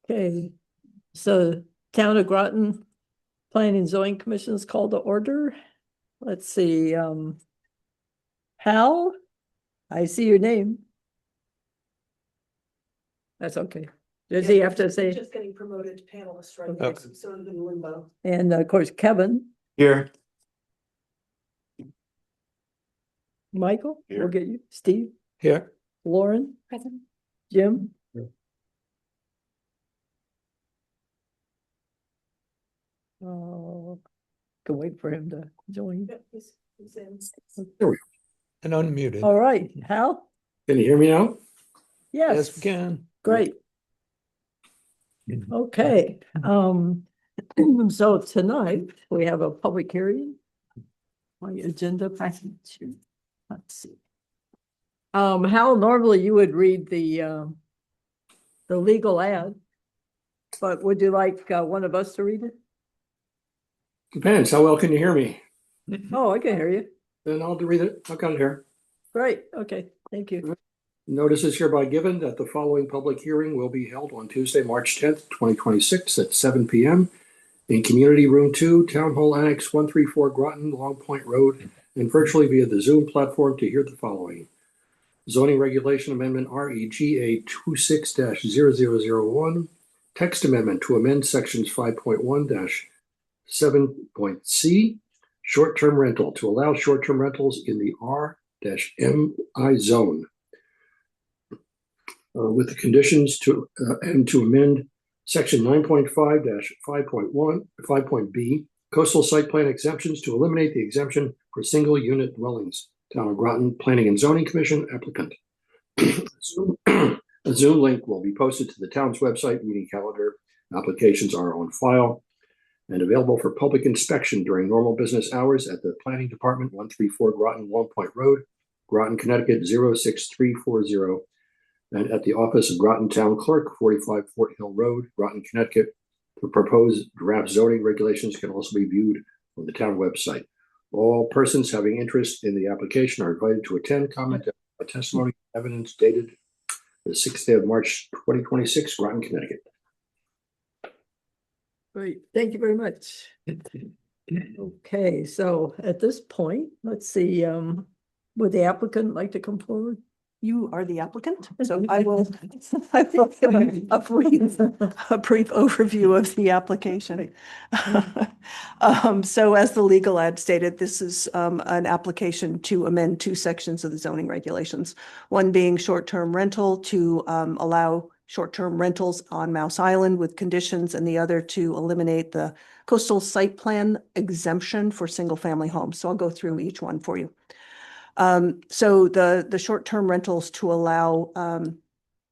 Okay, so Town of Groton Planning and Zoning Commission is called to order. Let's see, Hal, I see your name. That's okay. Does he have to say? Just getting promoted to panelist right Okay. now, so sort of in limbo. And of course, Kevin, Here. Michael, we'll Here. get you, Steve, Here. Lauren, Present. Jim. Here. Can wait for him to join. Yep, he's in. There we go. And unmuted. All right, Hal? Can you hear me now? Yes. We can. Great. Okay, so tonight we have a public hearing. My agenda package. Let's see. Hal, normally you would read the legal ad, but would you like one of us to read it? Depends. How well can you hear me? Oh, I can hear you. Then I'll read it. I've got it here. Great, okay, thank you. Notice is hereby given that the following public hearing will be held on Tuesday, March 10th, 2026 at 7 p.m. in Community Room 2, Town Hall Annex 134 Groton, Long Point Road, and virtually via the Zoom platform to hear the following. Zoning Regulation Amendment REGA 26-0001, text amendment to amend sections 5.1-7.c, short-term rental to allow short-term rentals in the R-MI zone. With the conditions to and to amend section 9.5-5.1, coastal site plan exemptions to eliminate the exemption for single unit dwellings. Town of Groton Planning and Zoning Commission applicant. A Zoom link will be posted to the town's website. Meeting calendar applications are on file and available for public inspection during normal business hours at the Planning Department, 134 Groton, Long Point Road, Groton, Connecticut 06340, and at the office of Groton Town Clerk, 45 Fort Hill Road, Groton, Connecticut. The proposed draft zoning regulations can also be viewed on the town website. All persons having interest in the application are invited to attend, comment, a testimony, evidence dated the 6th day of March, 2026, Groton, Connecticut. Great, thank you very much. Okay, so at this point, let's see, would the applicant like to come forward? You are the applicant, so I will give a brief overview of the application. So as the legal ad stated, this is an application to amend two sections of the zoning regulations. One being short-term rental to allow short-term rentals on Mouse Island with conditions, and the other to eliminate the coastal site plan exemption for single-family homes. So I'll go through each one for you. So the short-term rentals to allow,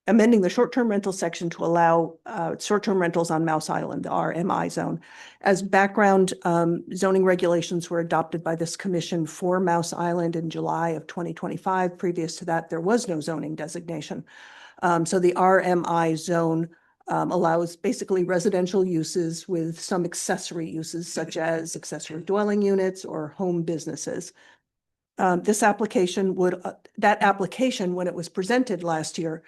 amending the short-term rental section to allow short-term rentals on Mouse Island, the RMI zone. As background, zoning regulations were adopted by this commission for Mouse Island in July of 2025. Previous to that, there was no zoning designation. So the RMI zone allows basically residential uses with some accessory uses such as accessory dwelling units or home businesses. This application would, that application, when it was presented last year,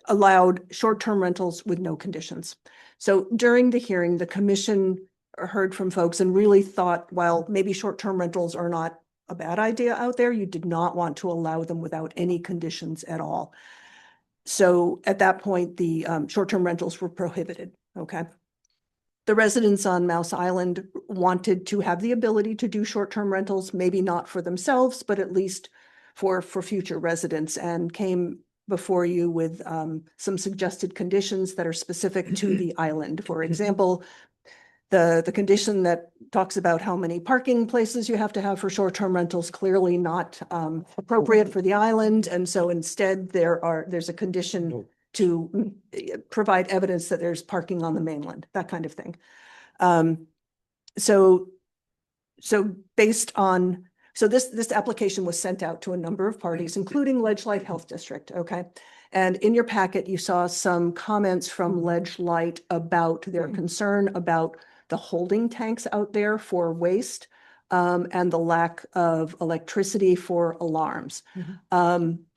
allowed short-term rentals with no conditions. So during the hearing, the commission heard from folks and really thought, well, maybe short-term rentals are not a bad idea out there. You did not want to allow them without any conditions at all. So at that point, the short-term rentals were prohibited, okay? The residents on Mouse Island wanted to have the ability to do short-term rentals, maybe not for themselves, but at least for future residents, and came before you with some suggested conditions that are specific to the island. For example, the condition that talks about how many parking places you have to have for short-term rentals, clearly not appropriate for the island. And so instead there's a condition to provide evidence that there's parking on the mainland, that kind of thing. So based on, so this application was sent out to a number of parties, including Ledgelight Health District, okay? And in your packet, you saw some comments from Ledgelight about their concern about the holding tanks out there for waste. and the lack of electricity for alarms.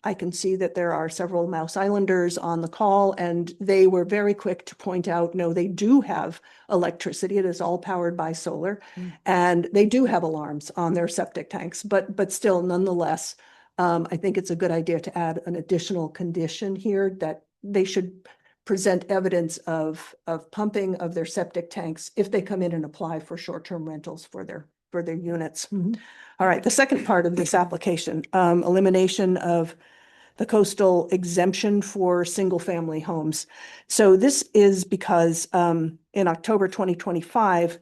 I can see that there are several Mouse Islanders on the call, and they were very quick to point out, no, they do have electricity. It is all powered by solar, and they do have alarms on their septic tanks, but still, nonetheless, I think it's a good idea to add an additional condition here that they should present evidence of pumping of their septic tanks if they come in and apply for short-term rentals for their units. All right, the second part of this application, elimination of the coastal exemption for single-family homes. So this is because in October 2025,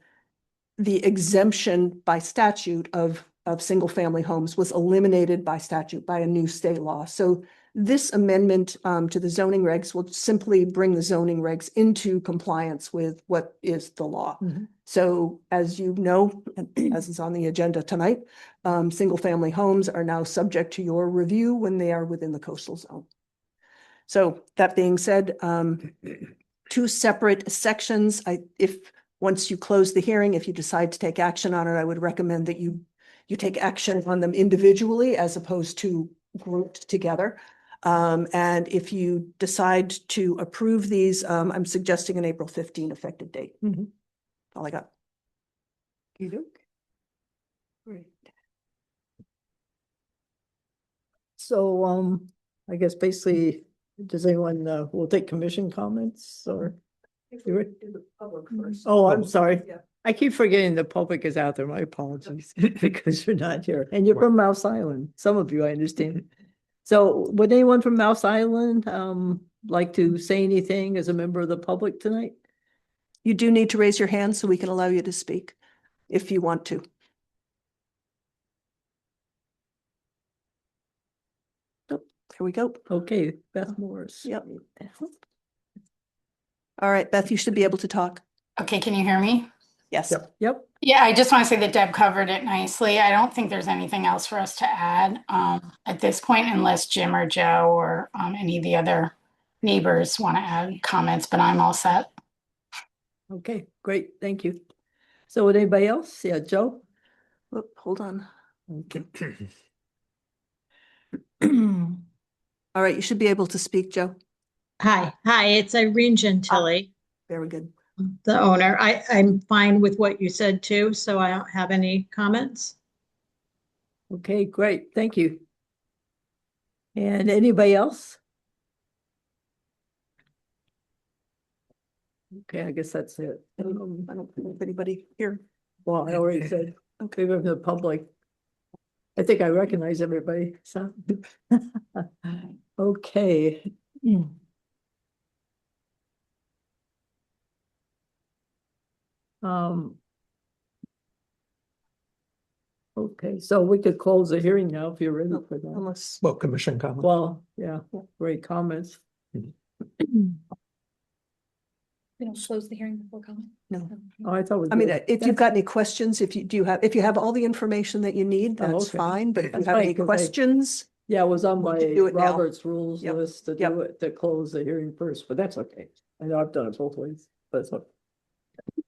the exemption by statute of single-family homes was eliminated by statute by a new state law. So this amendment to the zoning regs will simply bring the zoning regs into compliance with what is the law. So as you know, and as is on the agenda tonight, single-family homes are now subject to your review when they are within the coastal zone. So that being said, two separate sections. Once you close the hearing, if you decide to take action on it, I would recommend that you take action on them individually as opposed to grouped together. And if you decide to approve these, I'm suggesting an April 15 effective date. All I got. Great. So, I guess basically, does anyone, will take commission comments or? Oh, I'm sorry. Yeah. I keep forgetting the public is out there. My apologies because you're not here and you're from Mouse Island. Some of you, I understand. So would anyone from Mouse Island, like to say anything as a member of the public tonight? You do need to raise your hand so we can allow you to speak if you want to. Oh, here we go. Okay, Beth Morris. Yep. All right, Beth, you should be able to talk. Okay, can you hear me? Yes. Yep. Yeah, I just want to say that Deb covered it nicely. I don't think there's anything else for us to add at this point, unless Jim or Joe or any of the other neighbors want to add comments, but I'm all set. Okay, great. Thank you. So would anybody else? Yeah, Joe? Oop, hold on. Okay. All right, you should be able to speak, Joe. Hi, it's Irene Gentili, Very good. the owner. I'm fine with what you said too, so I don't have any comments. Okay, great. Thank you. And anybody else? Okay, I guess that's it. I don't know if anybody here. Well, I already said, okay, from the public. I think I recognize everybody, so. Okay. Okay, so we could close the hearing now if you're ready for that. Unless, Well, commission comment. Well, yeah, great comments. We don't close the hearing before comment? no. Oh, I thought. I mean, if you've got any questions, if you have all the information that you need, Oh, that's okay. fine. But if you That's have any fine, 'cause questions, Yeah, it was on We'll my do it now. Robert's rules Yep. list to Yep. do it, to close the hearing first, but that's okay. I know I've done it both ways, but it's okay.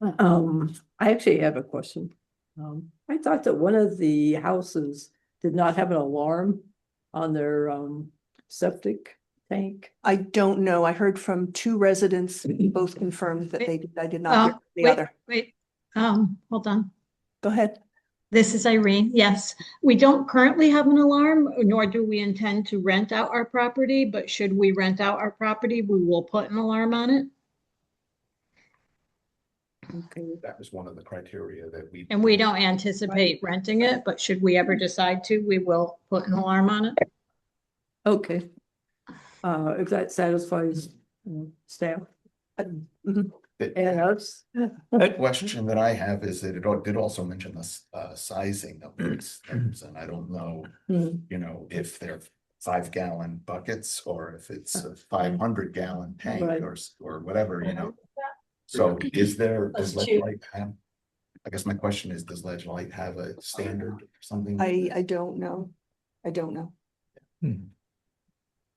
I actually have a question. I thought that one of the houses did not have an alarm on their septic tank. I don't know. I heard from two residents, both confirmed that I did not hear from the other. Wait, hold on. Go ahead. This is Irene. Yes, we don't currently have an alarm, nor do we intend to rent out our property, but should we rent out our property, we will put an alarm on it. Okay. That was one of the criteria that we. And we don't anticipate renting it, but should we ever decide to, we will put an alarm on it. Okay. If that satisfies staff. Mhm. And us. The question that I have is that it did also mention the sizing of these things, and I don't know, you know, if they're 5-gallon buckets or if it's a 500-gallon tank Right. or whatever, you know. So does That's Ledge two. Light have, I guess my question is, does Ledge Light have a standard or something? I don't know. I don't know.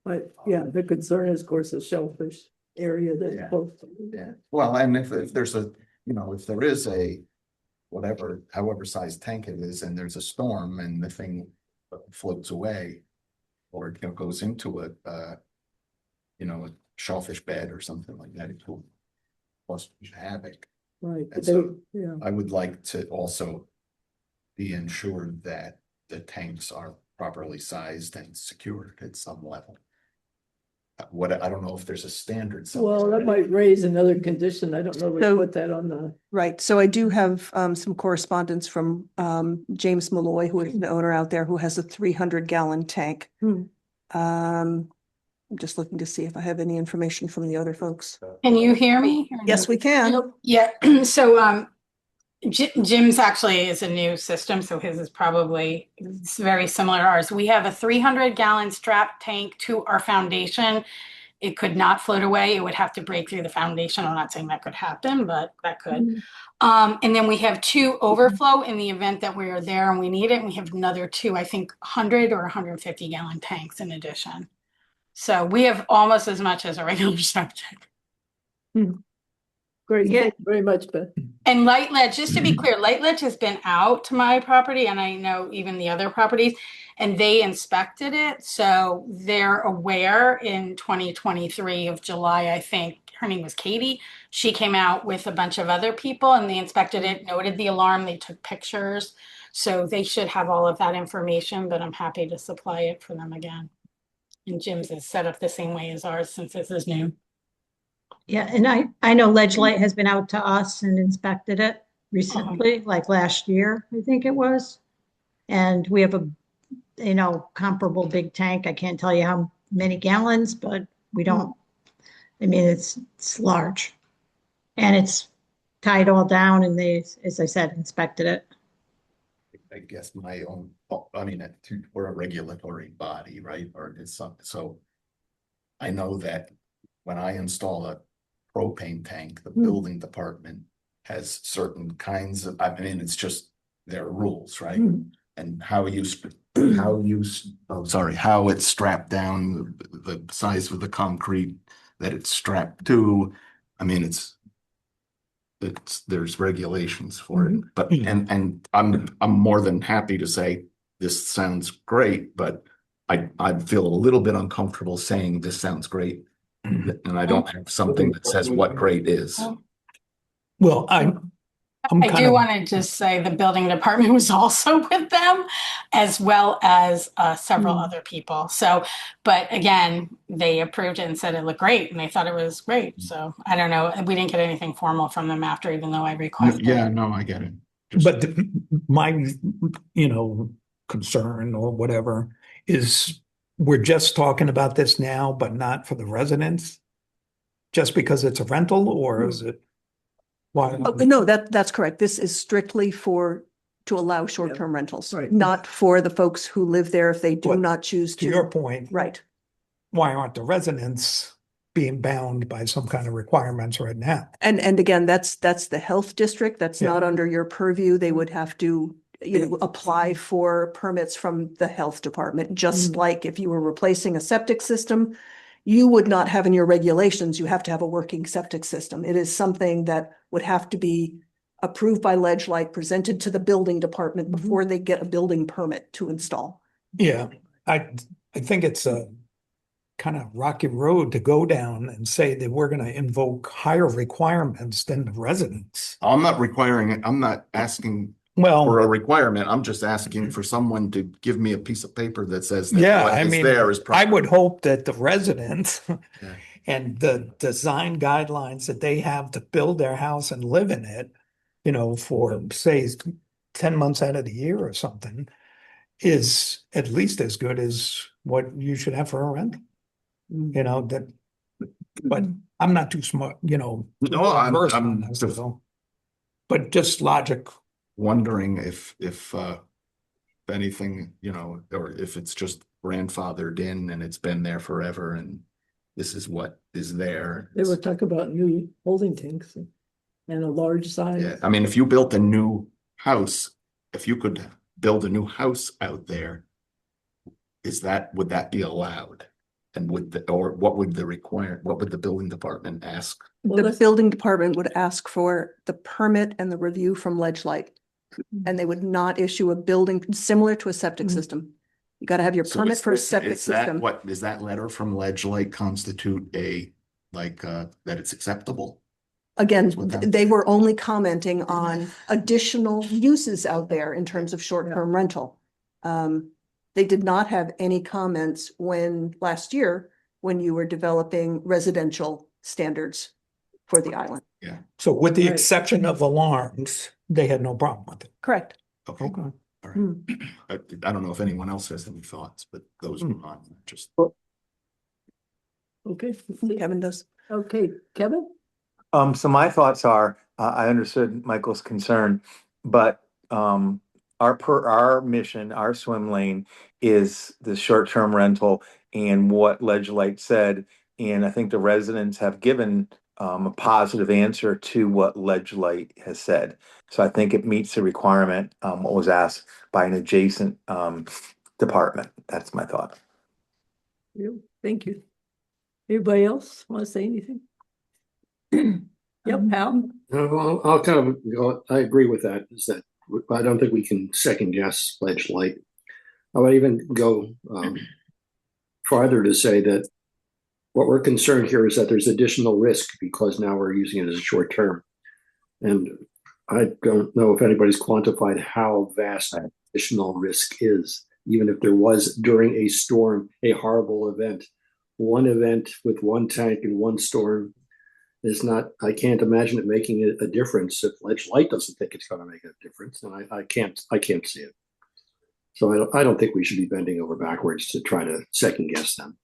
But yeah, the concern is, of course, the shellfish area that's Yeah. close to. Yeah, well, and if there's a, you know, if there is a whatever, however size tank it is, and there's a storm and the thing floats away. Or it goes into a a shellfish bed or something like that, it will cause havoc. Right. And They- so- Yeah, I would like to also be ensured that the tanks are properly sized and secured at some level. I don't know if there's a standard. somewhere. well, that might raise another condition. I don't know if we So- put that on the, Right, so I do have some correspondence from James Malloy, who is the owner out there, who has a 300-gallon tank. Hmm. I'm just looking to see if I have any information from the other folks. Can you hear me? or Yes, no? we can. Yeah, so Jim's actually is a new system, so his is probably it's very similar to ours. We have a 300-gallon strap tank to our foundation. It could not float away. It would have to break through the foundation. I'm not saying that could happen, but that could. And then we have 2 overflow in the event that we are there and we need it. And we have another 2, I think 100 or 150-gallon tanks in addition. So we have almost as much as a regular septic. great, Yeah. thank you very much, Beth. And light ledge, just to be clear, light ledge has been out to my property and I know even the other properties, and they inspected it. So they're aware in 2023 of July, I think, her name was Katie. She came out with a bunch of other people and they inspected it, noted the alarm, they took pictures. So they should have all of that information, but I'm happy to supply it for them again. And Jim's is set up the same way as ours since this is new. Yeah, and I know Ledge Light has been out to us and inspected it recently, like last year, I think it was. And we have a, comparable big tank. I can't tell you how many gallons, but we don't, I mean, it's large. And it's tied all down and they, as I said, inspected it. I guess my own, I mean, we're a regulatory body, right? Or it's something, so. I know that when I install a propane tank, the building department has certain kinds of, I mean, it's just their rules, right? And how it's strapped down, the size of the concrete that it's strapped to. I mean, there's regulations for it, but, and I'm more than happy to say, this sounds great, but I feel a little bit uncomfortable saying this sounds great. And I don't have something that says what great is. Well, I'm I kind do of, want to just say the building department was also with them as well as several other people. So, but again, they approved it and said it looked great and they thought it was great. So I don't know. We didn't get anything formal from them after, even though I requested. Yeah, no, I get it. but my, concern or whatever is we're just talking about this now, but not for the residents? Just because it's a rental or is it? Why? Oh, no, that's correct. This is strictly to allow short-term rentals, Right. not for the folks who live there if they do But not choose To your to. point, Right. why aren't the residents being bound by some kind of requirements right now? And again, that's the health district. That's Yeah. not under your purview. They would have to, apply for permits from the health department, just like if you were replacing a septic system, you would not have in your regulations, you have to have a working septic system. It is something that would have to be approved by Ledge Light, presented to the building department before they get a building permit to install. Yeah, I think it's a kind of rocky road to go down and say that we're going to invoke higher requirements than the residents. I'm not requiring it. I'm not asking for Well, a requirement. I'm just asking for someone to give me a piece of paper that says that yeah, what I is mean, there is. I would hope that the residents Yeah. and the design guidelines that they have to build their house and live in it, for say 10 months out of the year or something, is at least as good as what you should have for a rental. That, but I'm not too smart, No, versed on I'm this, just so. But just logic. wondering if anything, or if it's just grandfathered in and it's been there forever and this is what is there. They were talking about new holding tanks and a large size. Yeah, I mean, if you built a new house, if you could build a new house out there, would that be allowed? And what would the building department ask? Well, The that's- building department would ask for the permit and the review from Ledge Light. And they would not issue a building similar to a septic Mhm. system. You got to have your So permit is for a that- septic is that system. What, does that letter from Ledge Light constitute a, that it's acceptable? Again, With them. they were only commenting on additional uses out there in terms of short-term rental. They did not have any comments last year, when you were developing residential standards for the island. So with the Right. exception of alarms, they had no problem with it. Correct. Okay, Okay. all right. Hmm. I don't know if anyone else has any thoughts, but those were mine, just. Okay, Kevin does. okay, Kevin? So my thoughts are, I understood Michael's concern, but, our mission, our swim lane is the short-term rental and what Ledge Light said. And I think the residents have given, a positive answer to what Ledge Light has said. So I think it meets the requirement, what was asked by an adjacent, department. That's my thought. Thank you. Anybody else want to say anything? Yep, Hal? I'll kind of, I agree with that, is that I don't think we can second guess Ledge Light. I would even go farther to say that what we're concerned here is that there's additional risk because now we're using it as a short term. And I don't know if anybody's quantified how vast that additional risk is, even if there was during a storm, a horrible event. One event with one tank and one storm is not, I can't imagine it making a difference. If Ledge Light doesn't think it's going to make a difference, then I can't see it. So I don't think we should be bending over backwards to try to second guess them.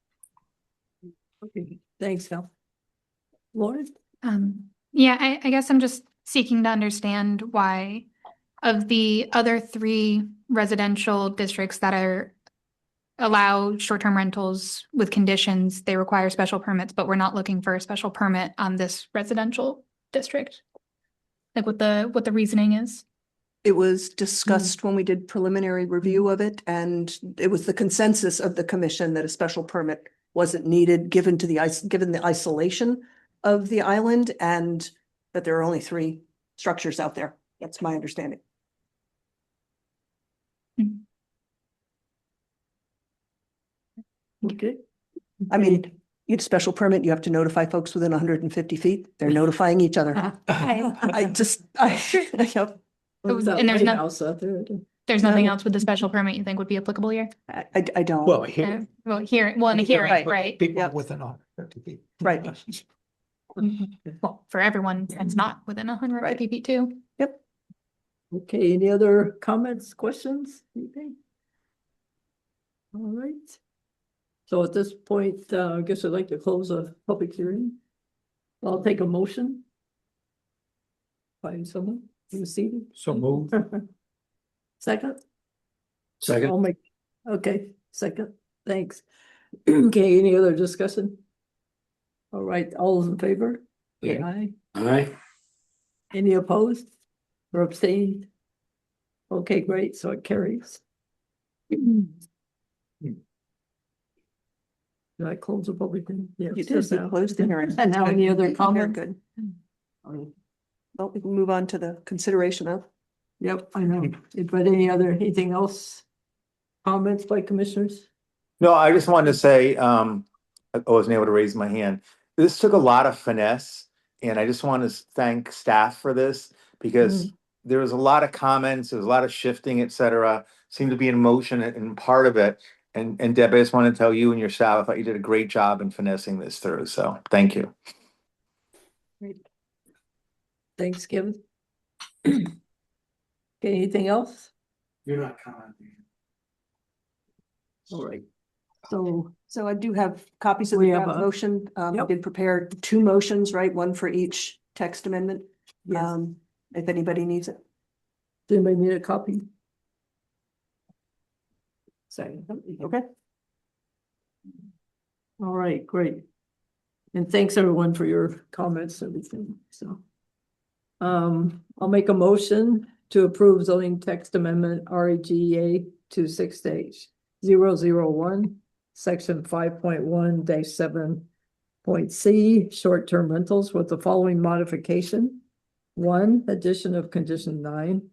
Okay, thanks, Hal. Lauren? Yeah, I guess I'm just seeking to understand why of the other 3 residential districts that allow short-term rentals with conditions, they require special permits, but we're not looking for a special permit on this residential district. Like what the reasoning is. It was discussed when we did preliminary review of it, and it was the consensus of the commission that a special permit wasn't needed, given the isolation of the island, and that there are only 3 structures out there. That's my understanding. Okay. I mean, you get a special permit, you have to notify folks within 150 feet. They're notifying each other. yep. And there's Lighthouse out there. There's nothing else with the special permit you think would be applicable here? I don't. Well, here. Well, in a hearing, Right. right? People Yep. within 150 feet. Right. Well, for everyone, it's not within 150 feet too. Yep. Okay, any other comments, questions, anything? All right. So at this point, I guess I'd like to close a public hearing. I'll take a motion. Find someone who's seated. So move. Second? Second, I'll make, okay, second, thanks. Okay, any other discussion? All right, all those in favor? Okay. Aye. aye. Any opposed or abstained? Okay, great, so it carries. Did I close the public hearing? Yes, You did, just you now. closed the hearing. And now any other Very comments? good. Well, we can move on to the consideration of. Yep, I know, but anything else? Comments by commissioners? No, I just wanted to say, I wasn't able to raise my hand. This took a lot of finesse, and I just want to thank staff for this because there was a lot of comments, there was a lot of shifting, et cetera, seemed to be in motion and part of it. And Deb, I just want to tell you and your staff, I thought you did a great job in finessing this through. So thank you. Great. Thanks, Kevin. Okay, anything else? You're not commenting. All right, so, So I do have copies of We the have draft a- motion. I Yep. did prepare 2 motions, right? One for each text amendment. yes, If anybody needs it. does anybody need a copy? Sorry. Okay. All right, great. And thanks everyone for your comments and everything, so. I'll make a motion to approve zoning text amendment REGA to 6-001, section 5.1-7. Short-term rentals with the following modification. 1, addition of condition 9.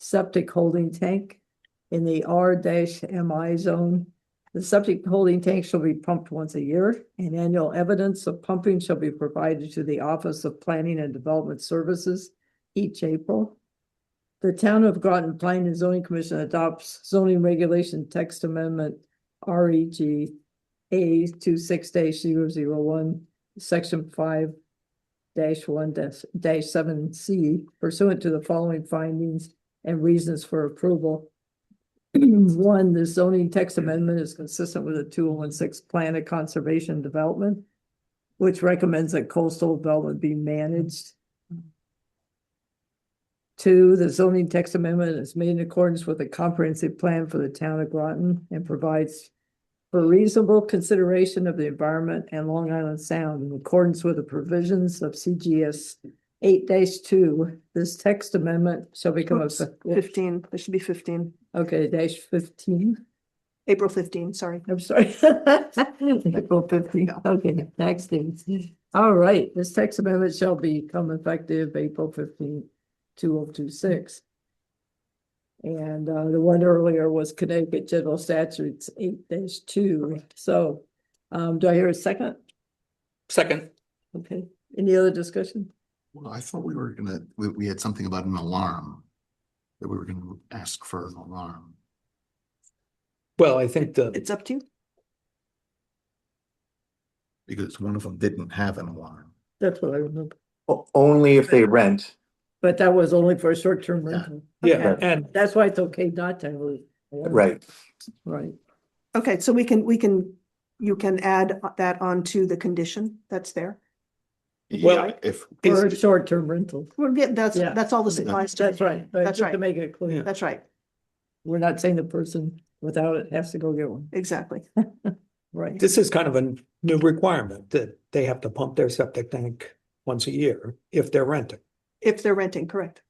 septic holding tank in the R-MI zone. The septic holding tank shall be pumped once a year, and annual evidence of pumping shall be provided to the Office of Planning and Development Services each April. The Town of Groton Planning and Zoning Commission adopts zoning regulation text amendment REG A 26-001, section 5-1-7C pursuant to the following findings and reasons for approval. One, the zoning text amendment is consistent with the 2016 Plan of Conservation and Development, which recommends that coastal development be managed. Two, the zoning text amendment is made in accordance with a comprehensive plan for the town of Groton and provides for reasonable consideration of the environment and Long Island Sound in accordance with the provisions of CGS 8-2. This text amendment shall become Oops, effective. 15, there should be 15, Okay, -15. April 15, sorry. I'm sorry. April 15. Okay, next date. All right, this text amendment shall become effective April 15, 2026. And the one earlier was Connecticut General Statutes 8-2. So do I hear a second? Second. Okay, any other discussion? Well, I thought we had something about an alarm. That we were gonna ask for an alarm. Well, I think It's up to you. Because one of them didn't have an alarm. That's what I remember. Only if they rent. But that was only for a short-term Yeah. rental. yeah, Okay. and That's why it's okay not to have a. Right. Right. Okay, so you can add that onto the condition that's there. Well, Yeah, if, For a short-term rental. Well, yeah, Yeah. that's all this applies to. That's right. But That's just to right. make it clear, That's right, we're not saying the person without it has to go get one. exactly. Right. this is kind of a new requirement that they have to pump their septic tank once a year if they're renting. If they're renting, correct.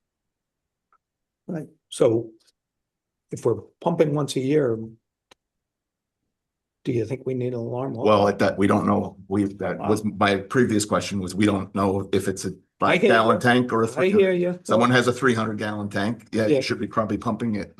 Right. So if we're pumping once a year, do you think we need an alarm? well, at that, we don't know, that was, my previous question was, we don't know if it's a I hear 5 gallon you. tank or a I 300. hear you. Someone has a 300 gallon tank, yeah, Yeah. you should be probably pumping it,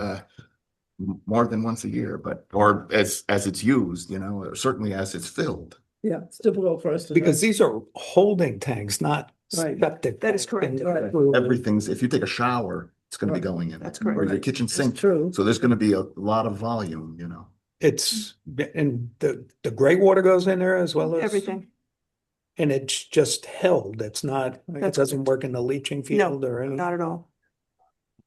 more than once a year, but, or as it's used, you know, or certainly as it's filled. Yeah, it's difficult for us to. Because know. these are holding tanks, not Right. septic. That is correct. tanks. Right. Everything's, if you take a shower, it's gonna be Right. going in. That's there, Or correct. your kitchen It's sink, true. so there's gonna be a lot of volume, you know. It's, and the gray water goes in there as well as. Everything. And it's just held. It's not, it That's doesn't work in the leaching field or anything. Not at all.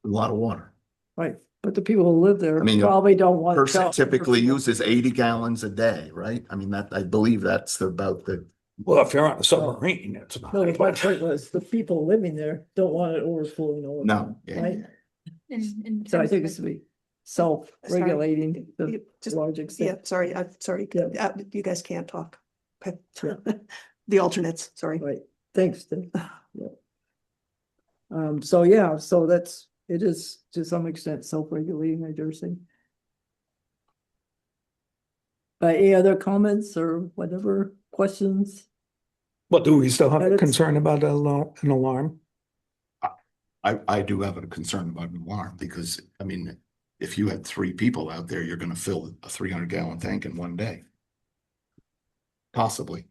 A lot of water. Right, but the people who live there I mean, a probably don't want. Person typically uses 80 gallons a day, right? I mean, that, I believe that's about the, Well, if you're on a submarine, it's not. No, my point was the people living there don't want it overflowing all the No, time, yeah. right? In So I terms think of it's to be self-regulating to You just- a large Yeah, extent. sorry, sorry, Yeah. you guys can't talk. Okay. Yeah. The alternates, sorry. Right, thanks, Tim. Yeah. So yeah, so it is to some extent self-regulating, I dare say. Any other comments or whatever, questions? Well, do we still have a Edits? concern about an alarm? I do have a concern about an alarm because, I mean, if you had 3 people out there, you're gonna fill a 300 gallon tank in one day. Possibly.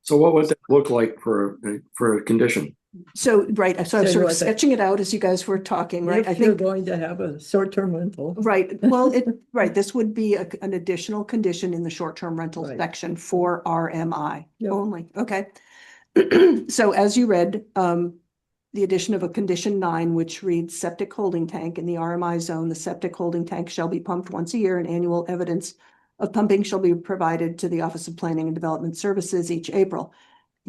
So what would that look like for a condition? So, right, so I'm So sort you of want that- sketching it out as you guys were talking, right? I If you're think, going to have a short-term rental. right, well, right, this would be an additional condition in the short-term rental Right. section for RMI Yep. only, okay? So as you read, the addition of a condition 9, which reads septic holding tank in the RMI zone, the septic holding tank shall be pumped once a year and annual evidence of pumping shall be provided to the Office of Planning and Development Services each April.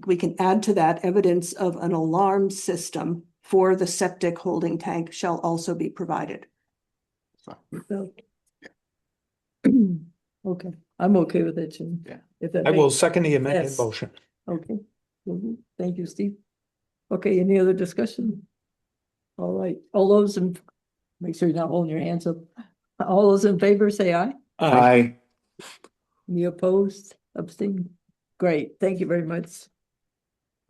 We can add to that evidence of an alarm system for the septic holding tank shall also be provided. So- Okay, I'm okay with it, Jim. Yeah. If that I will makes- second the amended Yes. motion. Okay, thank you, Steve. Okay, any other discussion? All right, all those in, make sure you're not holding your hands up. All those in favor, say aye. Aye. Any opposed, abstain? Great, thank you very much.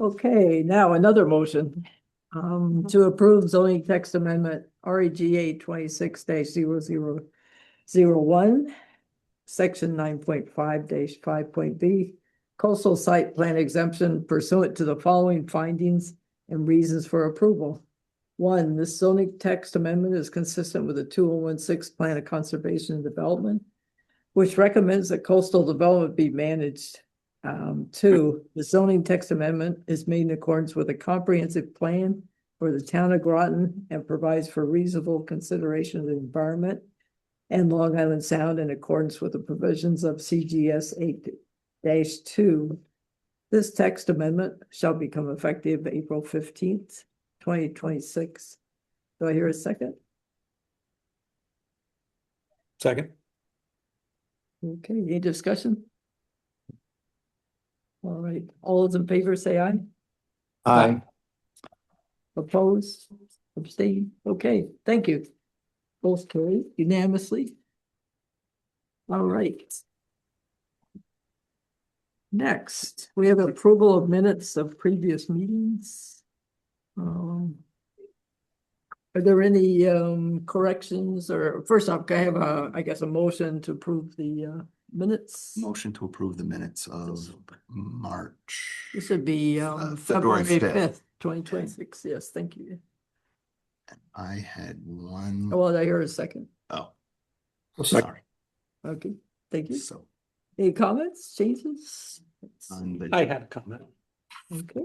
Okay, now another motion. To approve zoning text amendment REGA 26-0001, section 9.5-5.b, coastal site plan exemption pursuant to the following findings and reasons for approval. One, this zoning text amendment is consistent with the 2016 Plan of Conservation and Development, which recommends that coastal development be managed. Two, the zoning text amendment is made in accordance with a comprehensive plan for the town of Groton and provides for reasonable consideration of the environment and Long Island Sound in accordance with the provisions of CGS 8-2. This text amendment shall become effective April 15th, 2026. Do I hear a second? Second. Okay, any discussion? All right, all those in favor say aye. Aye. Oppose, abstain. Okay, thank you. Both carried unanimously. All right. Next, we have approval of minutes of previous meetings. Are there any corrections, or first off, can I have I guess a motion to approve the minutes? Motion to approve the minutes of March. This would be February February 5th. 5th, 2026. Yes, thank you. I had one. Oh, well, I heard a second. Oh, Second. sorry. Okay, thank you. So. Any comments, changes? on the- I had a comment. Okay,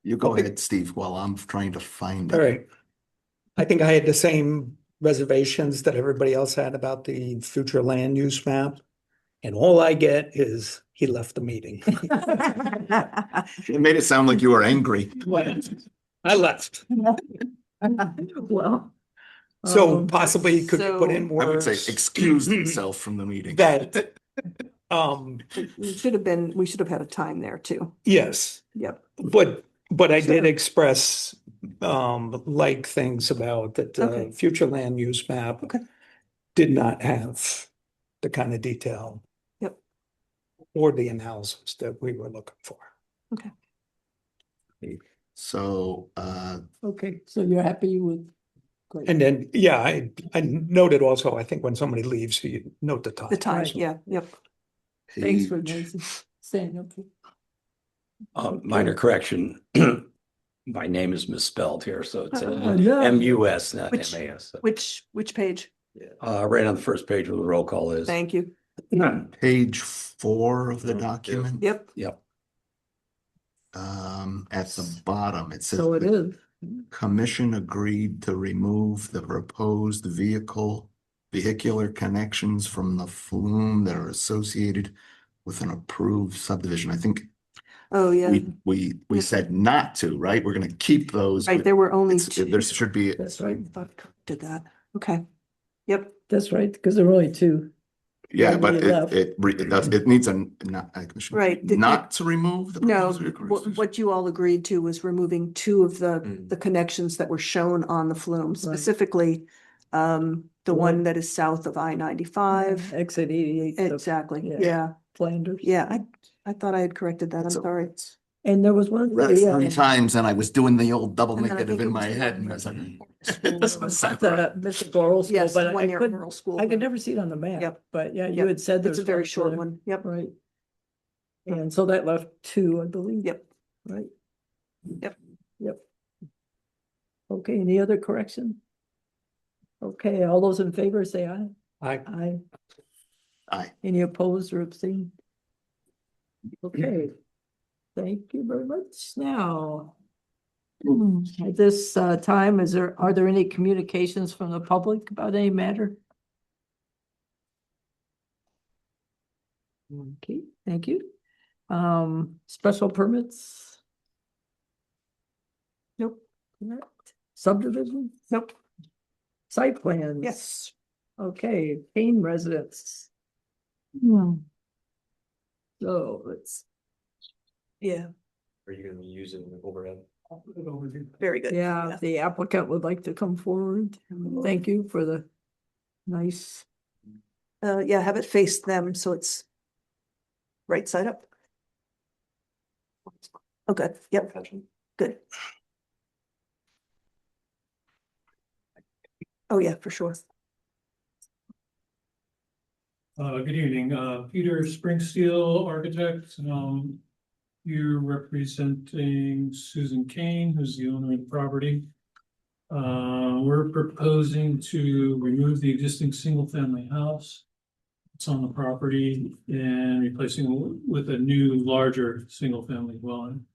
You go ahead, Steve, while I'm trying to find it. All right. I think I had the same reservations that everybody else had about the future land use map. And all I get is he left the meeting. It made it sound like you were angry. I left. well. So possibly could you put so- in I would say words excused himself from the meeting. that, We should have had a time there too. yes, Yep. but I did Sure. express like things about that the Okay. future land use map Okay. did not have the kind of detail. Yep. Or the analysis that we were looking for. Okay. So, Okay, so you're happy with? Great. And then, yeah, I noted also, I think when somebody leaves, you note the time. The time, Right. yeah, yep. Thanks for page- staying up. Minor correction. My name is misspelled here, so it's no. M-U-S, not Which- M-A-S. Which page? Right on the first page where the roll call is. Thank you. Page 4 of the document. Yep. Yep. At the bottom, it says. So it the is. Commission agreed to remove the proposed vehicular connections from the flume that are associated with an approved subdivision. I think Oh, yeah. we said not to, right? We're gonna keep those. Right, but there were only it's- two. There should be, That's right. Did that. Okay. Yep. That's right, because there were only two. yeah, When but we left. it needs a not, a commission. Right. Not to remove the. No, proposed vehicular what you all agreed to was removing two of the connections that were shown on the flume, specifically the The one one- that is south of I-95. Exit 88. to Exactly, yeah. yeah, Flanders. yeah, I thought I had corrected that, I'm So- sorry. And there was one. Read it yeah, 3 times and I was doing the old double And then I negative think in it my was the head one and I was like. near- it doesn't sound The right. Mr. Goral School, Yes, but the one I near couldn't, rural school. I could never see it on the map. Yep. But yeah, you Yep. had said It's there's. a very one short there. one, yep. Right. And so that left two, I believe. Yep. Right. Yep. Yep. Okay, any other correction? Okay, all those in favor say aye. Aye. Aye. Any opposed or abstain? Okay, thank you very much. Now, at this time, are there any communications from the public about any matter? Okay, thank you. Special permits? Nope. Correct. Subdivision? Nope. Site plans? Yes. Okay, Payne residents. So let's, Yeah, Are you gonna be using overhead? very good. yeah, if the applicant would like to come forward. Thank you for the nice, Yeah, have it face them, so it's right side up. Oh, good, yep, good. Oh, yeah, for sure. Good evening, Peter Springsteel, architect. You're representing Susan Kane, who's the owner of the property. We're proposing to remove the existing single-family house. It's on the property and replacing it with a new, larger, single-family dwelling.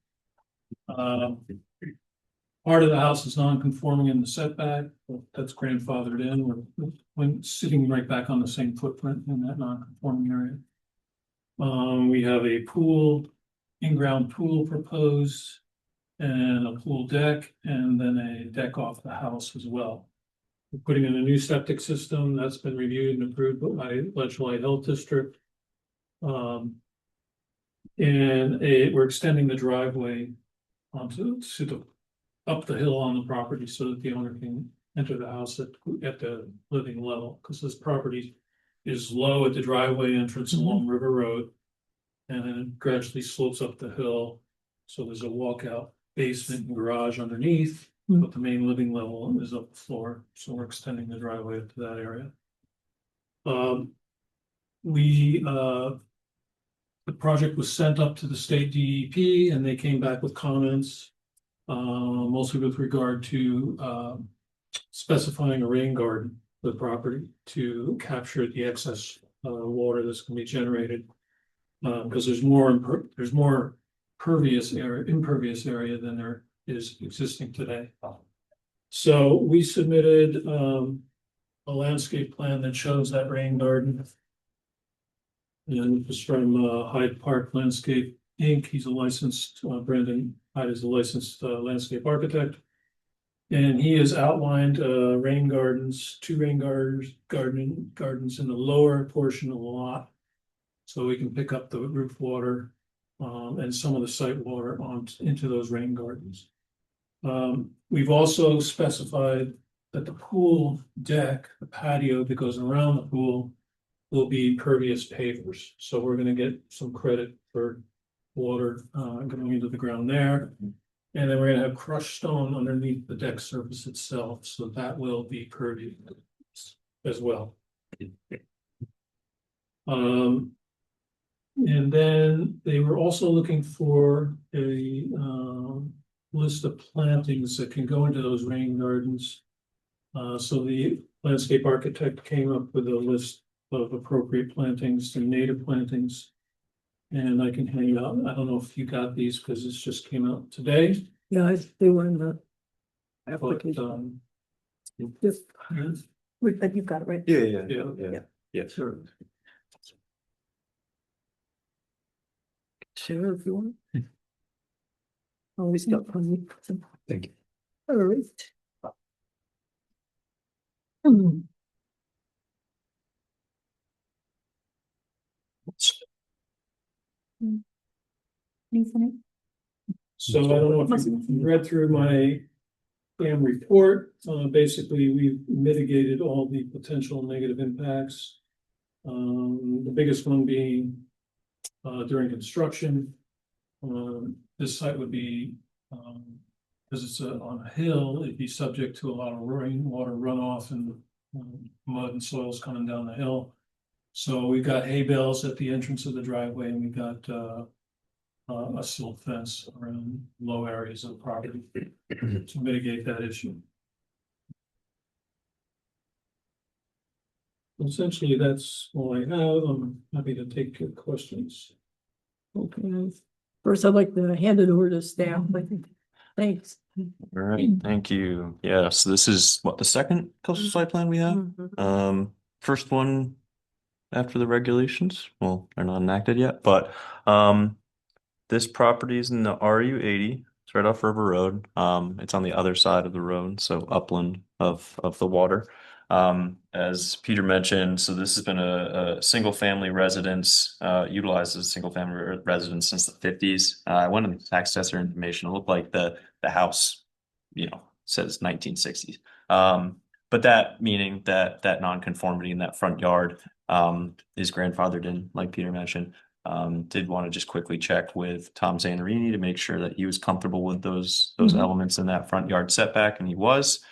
Part of the house is non-conforming in the setback, but that's grandfathered in. When sitting right back on the same footprint in that non-conforming area. We have a pool, in-ground pool proposed, and a pool deck, and then a deck off the house as well. We're putting in a new septic system that's been reviewed and approved by Ledgely Health District. We're extending the driveway up the hill on the property so that the owner can enter the house at the living level, because this property is low at the driveway entrance along River Road, and then it gradually slopes up the hill. So there's a walkout basement and garage underneath, but the main living level is up the floor. So we're extending the driveway up to that area. The project was sent up to the state DEP, and they came back with comments. Mostly with regard to specifying a rain garden for the property to capture the excess water that's going to be generated, because there's more impervious area than there is existing today. So we submitted a landscape plan that shows that rain garden, and it's from Hyde Park Landscape Inc. He's a licensed Brandon Hyde is a licensed landscape architect, and he has outlined rain gardens, two rain gardens in the lower portion of the lot, so we can pick up the roof water and some of the site water into those rain gardens. We've also specified that the pool deck, the patio that goes around the pool, will be pervious pavers. So we're going to get some credit for water going into the ground there. And then we're going to have crushed stone underneath the deck surface itself. So that will be pervious as well. And then they were also looking for a list of plantings that can go into those rain gardens. So the landscape architect came up with a list of appropriate plantings and native plantings. And I can hang it out. I don't know if you got these because this just came out today. Yeah, they were in the But, application. yes. But you've got it, right? Yeah. Sure. Share if you want. Always got plenty. Thank you. All right. So I don't know if you read through my report. Basically, we've mitigated all the potential negative impacts. The biggest one being during construction. This site would be, because it's on a hill, it'd be subject to a lot of rainwater runoff and mud and soils coming down the hill. So we've got hay bales at the entrance of the driveway, and we've got a silt fence around low areas of the property to mitigate that issue. Essentially, that's all I have. I'm happy to take your questions. Okay. First, I'd like to hand it over to staff. I think. Thanks. All right, thank you. Yeah, so this is what, the second coastal site plan we have? Mhm. First one after the regulations. Well, they're not enacted yet, but this property is in the RU 80. It's right off River Road. It's on the other side of the road, so upland of the water. As Peter mentioned, so this has been a single family residence, utilized as a single family residence since the 50s. I went on the tax assessor information. It looked like the house, says 1960s. But that meaning that nonconformity in that front yard is grandfathered in, like Peter mentioned. Did want to just quickly check with Tom Zanarini to make sure that he was comfortable with those elements in that front yard setback, and he was.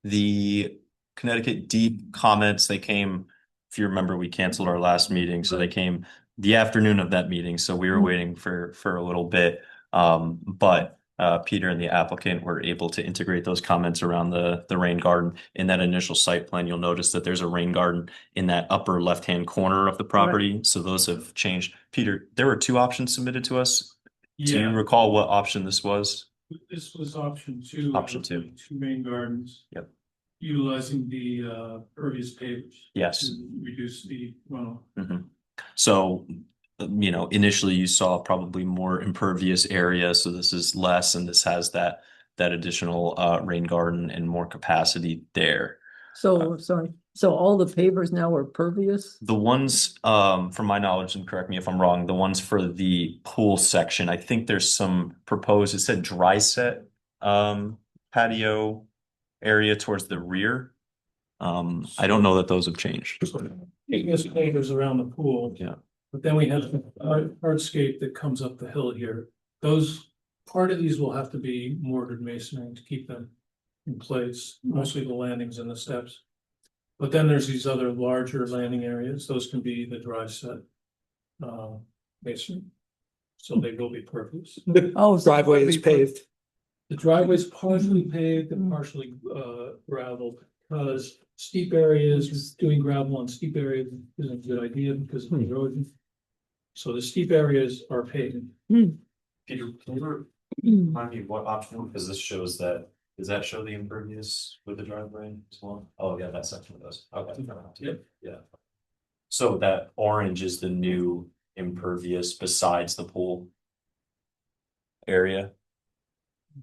The Connecticut Deep comments, they came, if you remember, we canceled our last meeting, so they came the afternoon of that meeting, so we were waiting for a little bit. But Peter and the applicant were able to integrate those comments around the rain garden. In that initial site plan, you'll notice that there's a rain garden in that upper left-hand corner of the property. So those have changed. Peter, there were two options submitted to us. Do you Yeah, recall what option this was? this was option two. Option two. Two rain gardens. Yep. Utilizing the pervious pavers. Yes. To reduce the runoff. So, initially you saw probably more impervious area, so this is less, and this has that additional rain garden and more capacity there. So, sorry, so all the pavers now are pervious? The ones, from my knowledge, and correct me if I'm wrong, the ones for the pool section, I think there's some proposed, it said dry set patio area towards the rear. I don't know that those have changed. Igneous pavers around the pool. Yeah. But then we have the hardscape that comes up the hill here. Part of these will have to be mortared masonry to keep them in place, mostly the landings and the steps. But then there's these other larger landing areas. Those can be the dry set masonry. So they will be pervious. Oh, so Driveway is paved. The driveway's partially paved and partially graveled because steep areas, doing gravel on steep areas isn't a good idea because of the erosion. So the steep areas are paved. Peter, can you remind me what option, because this shows that, does that show the impervious with the driveway as well? Oh, yeah, that section does. Okay. Yep. Yeah. So that orange is the new impervious besides the pool area?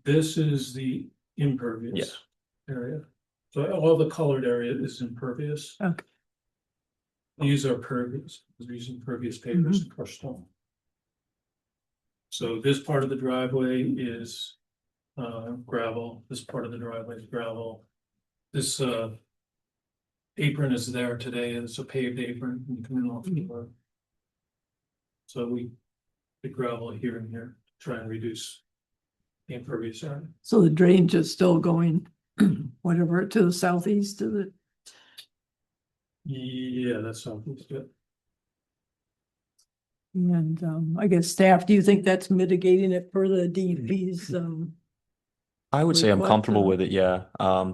This is the impervious area. So all the colored area is impervious. Okay. These are pervious, we're using pervious pavers and crushed stone. So this part of the driveway is gravel, this part of the driveway is gravel. This apron is there today, and it's a paved apron, when you come in off the road. So the gravel here and here, to try and reduce the impervious area. So the drainage is still going, whatever, to the southeast to the, Yeah, that's something good. and I guess staff, do you think that's mitigating it for the DEP's? I would say I'm Request, comfortable with it, yeah.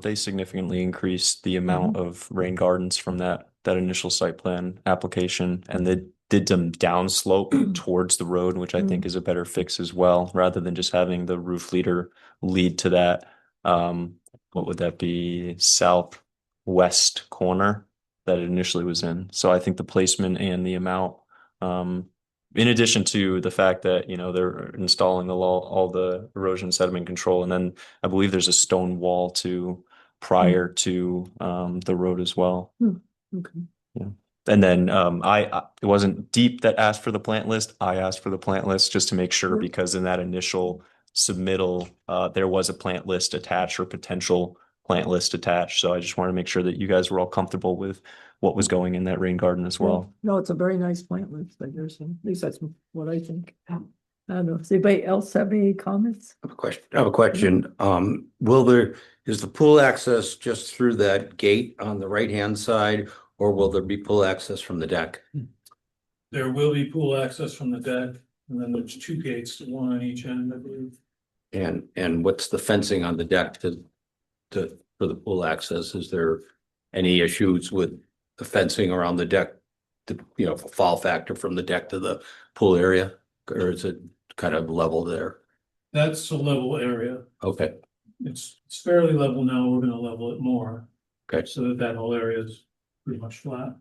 They significantly increased the amount of rain gardens from that initial site plan application, and they did them downslope towards the road, which I think is a better fix as well, rather than just having the roof leader lead to that. What would that be? Southwest corner that it initially was in. So I think the placement and the amount, in addition to the fact that, they're installing all the erosion sediment control, and then I believe there's a stone wall prior to the road as well. Okay. Yeah. And then it wasn't Deep that asked for the plant list. I asked for the plant list just to make sure, because in that initial submittal, there was a plant list attached or potential plant list attached. So I just wanted to make sure that you guys were all comfortable with what was going in that rain garden as well. No, it's a very nice plant list, I guess, at least that's what I think. I don't know, does anybody else have any comments? I have a question. Is the pool access just through that gate on the right-hand side, or will there be pool access from the deck? There will be pool access from the deck, and then there's two gates, one on each end, I believe. And what's the fencing on the deck for the pool access? Is there any issues with the fencing around the deck? For fall factor from the deck to the pool area, or is it kind of level there? That's a level area. Okay, It's fairly level now. We're gonna level it more. Okay. So that whole area is pretty much flat.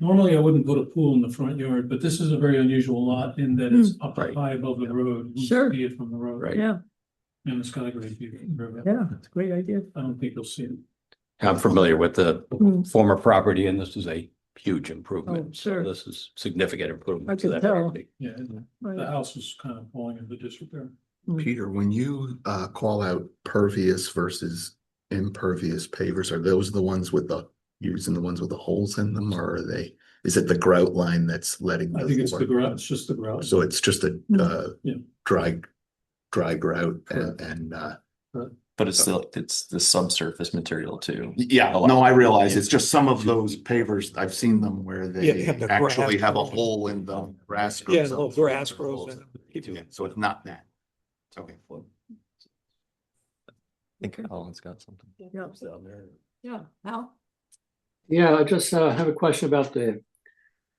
Normally, I wouldn't put a pool in the front yard, but this is a very unusual lot in that it's up Right. high above the road. You can Sure. See it from the road. Right. Yeah, And it's got a great view. yeah, it's a great idea. I don't think you'll see it. I'm familiar with the Mm. former property, and this is a huge improvement. Oh, sure. So this is significant I improvement to could that tell. property. Yeah, the Right. house was kind of falling into disrepair. Peter, when you call out pervious versus impervious pavers, are those the ones with using the ones with the holes in them, or is it the grout line that's letting? I think it's the grout, it's just the grout. So it's just a Yeah. dry grout and But it's the subsurface material too. Yeah, no, I realize it's just some of those pavers, I've seen them where Yeah, they they have the actually grass have a growing. hole in the grass. Yeah, grows little up. grass grows in. Yeah, so it's not that. Okay. I think Alan's got something. Yeah. Yeah, Hal? Yeah, I just have a question about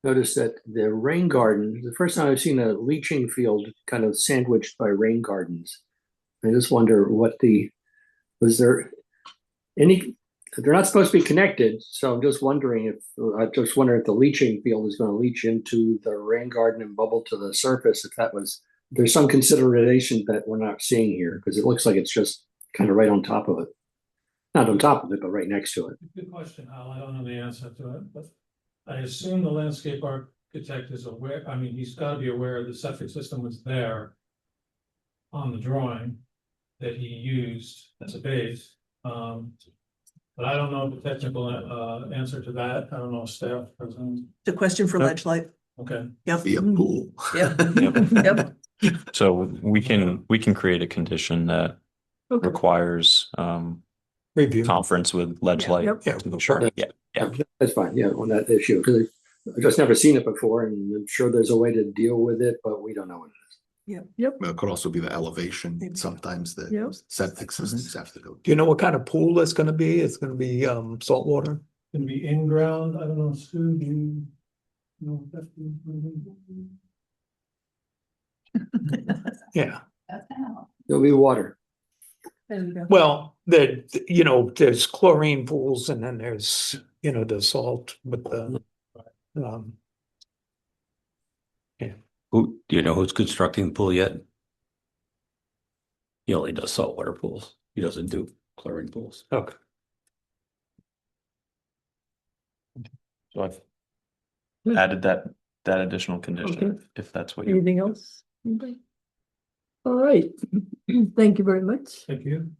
notice that the rain garden, the first time I've seen a leaching field kind of sandwiched by rain gardens. I just wonder was there any, they're not supposed to be connected, so I'm just wondering if the leaching field is going to leach into the rain garden and bubble to the surface, there's some consideration that we're not seeing here, because it looks like it's just kind of right on top of it. Not on top of it, but right next to it. Good question, Al. I don't know the answer to it, but I assume the landscape architect is aware, I mean, he's gotta be aware the septic system was there on the drawing that he used as a base. But I don't know the technical answer to that. I don't know if staff present. The question for Ledge Light. Okay. Yep. Be a pool. Yep. Yep. Yep. So we can create a condition that Okay. requires Review. conference with Ledge Light. Yep. Yeah, sure. Yeah. That's fine, yeah, on that issue, because I've just never seen it before, and I'm sure there's a way to deal with it, but we don't know what it is. Well, it could also be the elevation. Maybe. Sometimes the Yep. septic systems have to go. Do you know what kind of pool it's gonna be? It's gonna be salt water? Gonna be in ground. I don't know, Stu, do you know? If that's Yeah. There'll be water. Well, there's chlorine pools and then there's, the salt with the Who, do you know who's constructing the pool yet? He only does saltwater pools. He doesn't do chlorine pools. okay. So I've added that additional condition Okay. if that's what you. Anything else? Anybody? All right. Thank you very much. Thank you.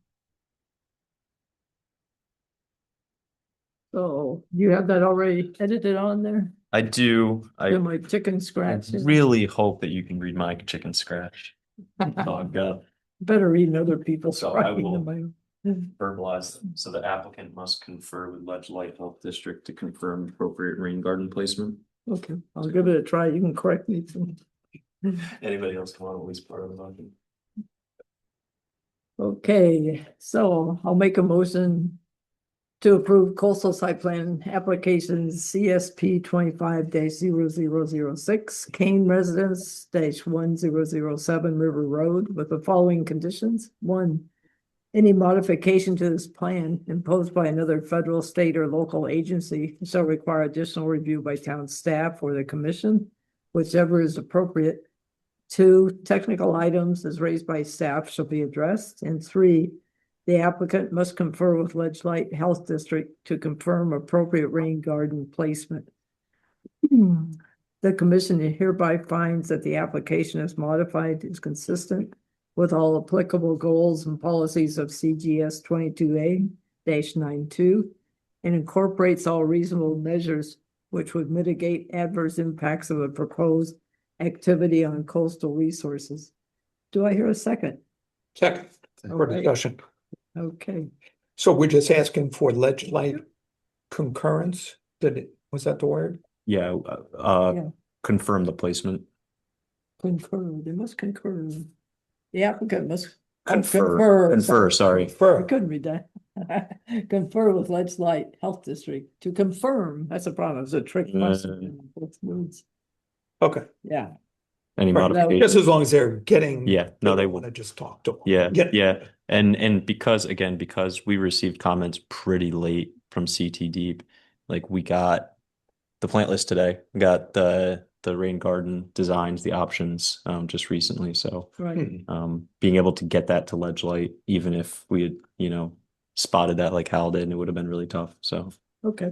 So you have that already edited on there? I do. To my chicken I scratch. really hope that you can read my chicken scratch. Oh, God. Better reading other people's So I writing will- than my own. Verbalize them. So the applicant must confer with Ledge Light Health District to confirm appropriate rain garden placement. Okay, I'll give it a try. You can correct me. too. Anybody else want at least part of the motion? Okay, so I'll make a motion to approve coastal site plan applications CSP 25-0006, Kane Residence -1007 River Road with the following conditions. 1, any modification to this plan imposed by another federal, state, or local agency shall require additional review by town staff or the commission, whichever is appropriate. 2, technical items as raised by staff shall be addressed. And 3, the applicant must confer with Ledge Light Health District to confirm appropriate rain garden placement. The commission hereby finds that the application as modified is consistent with all applicable goals and policies of CGS 22A-92 and incorporates all reasonable measures which would mitigate adverse impacts of the proposed activity on coastal resources. Do I hear a second? Second, All for right. discussion. Okay, So we're just asking for Ledge Light concurrence? Was that the word? Yeah, Yeah. confirm the placement. concur, they must concur. The applicant must Confer, sorry. I Confer. couldn't read that. Confer with Ledge Light Health District to confirm, that's a problem, it's a trick question. Both words. Okay. Yeah, Any Right. modification? Just as long as they're getting. Yeah, no, they will. Want to just talk to them. Yeah, Yeah. yeah. And because we received comments pretty late from CT Deep, like we got the plant list today, got the rain garden designs, the options just recently. So right, being able to get that to Ledge Light, even if we had, spotted that like Hal did, it would have been really tough. So okay,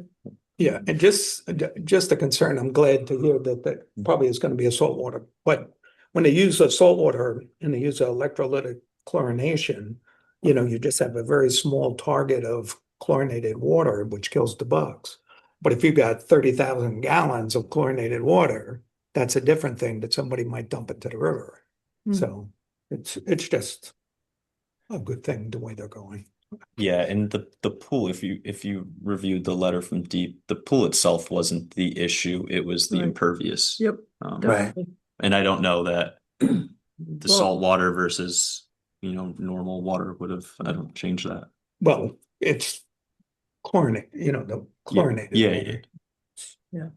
Yeah, and just a concern, I'm glad to hear that probably is gonna be a saltwater, but when they use a saltwater and they use electrolytic chlorination, you just have a very small target of chlorinated water, which kills the bugs. But if you've got 30,000 gallons of chlorinated water, that's a different thing that somebody might dump into the river. Hmm. So it's just a good thing the way they're going. Yeah, and the pool, if you reviewed the letter from Deep, the pool itself wasn't the issue, it was the Right. impervious. Yep. Right. definitely. And I don't know that the Well, salt water versus, normal water would have, I don't change that. Well, it's chlorinated, the chlorinated Yeah, water. Yeah.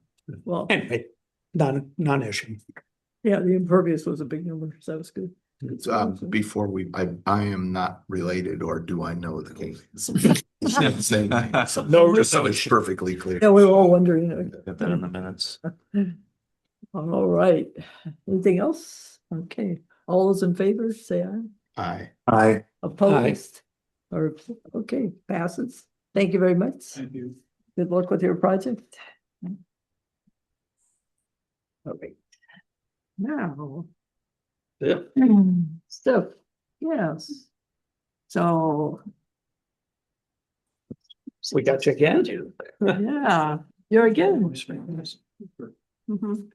Well, Anyway, non-issue. yeah, the impervious was a big number, so that was good. It's, before I am not related, or do I know the case? Same name, so No just so it's relation. perfectly clear. Yeah, we were all wondering. Get that in the minutes. All right. Anything else? Okay. All those in favor, say aye. Aye. Opposed? Or, okay, passes. Thank you very much. Thank you. Good luck with your project. All right. Now. Yeah. Stuff, yes. So, We got you again. yeah, you're again. Mhm.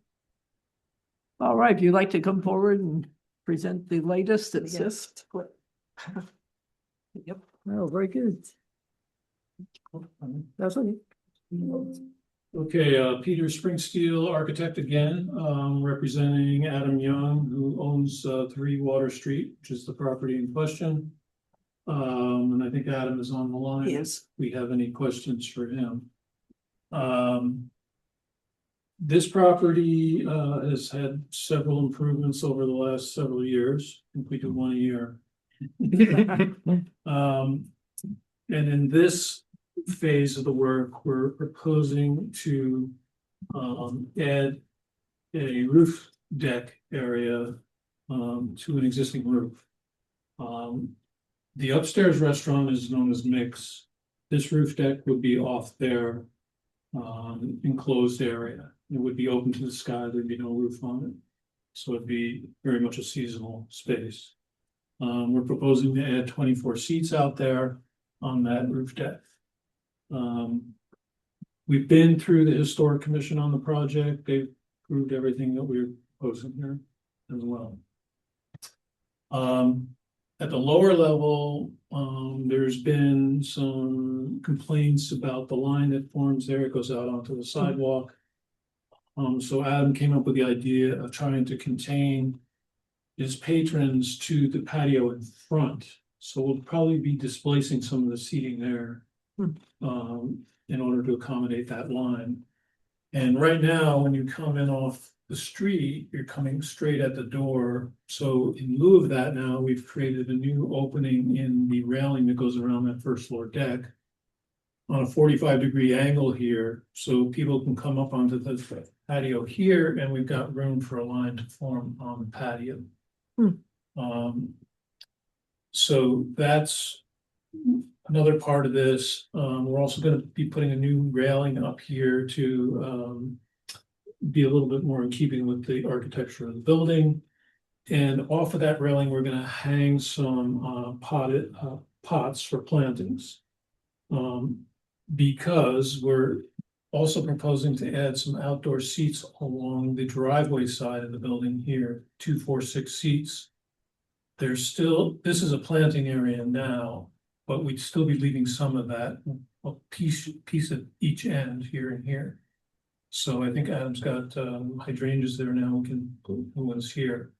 All right, if you'd like to come forward and present the latest at SIFT. Yep. Oh, very good. That's okay. Okay, Peter Springsteel, architect again, representing Adam Young, who owns 3 Water Street, which is the property in question. And I think Adam is on the line. He is. We have any questions for him? This property has had several improvements over the last several years. I think we do 1 a year. And in this phase of the work, we're proposing to add a roof deck area to an existing roof. The upstairs restaurant is known as Mix. This roof deck would be off their enclosed area. It would be open to the sky. There'd be no roof on it. So it'd be very much a seasonal space. We're proposing to add 24 seats out there on that roof deck. We've been through the historic commission on the project. They've approved everything that we're proposing here as well. At the lower level, there's been some complaints about the line that forms there. It goes out onto the sidewalk. So Adam came up with the idea of trying to contain his patrons to the patio in front. So we'll probably be displacing some of the seating there in order to accommodate that line. And right now, when you come in off the street, you're coming straight at the door. So in lieu of that, now we've created a new opening in the railing that goes around that first floor deck on a 45-degree angle here, so people can come up onto the patio here, and we've got room for a line to form on the patio. So that's another part of this. We're also going to be putting a new railing up here to be a little bit more in keeping with the architecture of the building. And off of that railing, we're going to hang some potted pots for plantings. Because we're also proposing to add some outdoor seats along the driveway side of the building here, 2, 4, 6 seats. There's still, this is a planting area now, but we'd still be leaving some of that, a piece at each end here and here. So I think Adam's got hydrangeas there now, we can put ones here.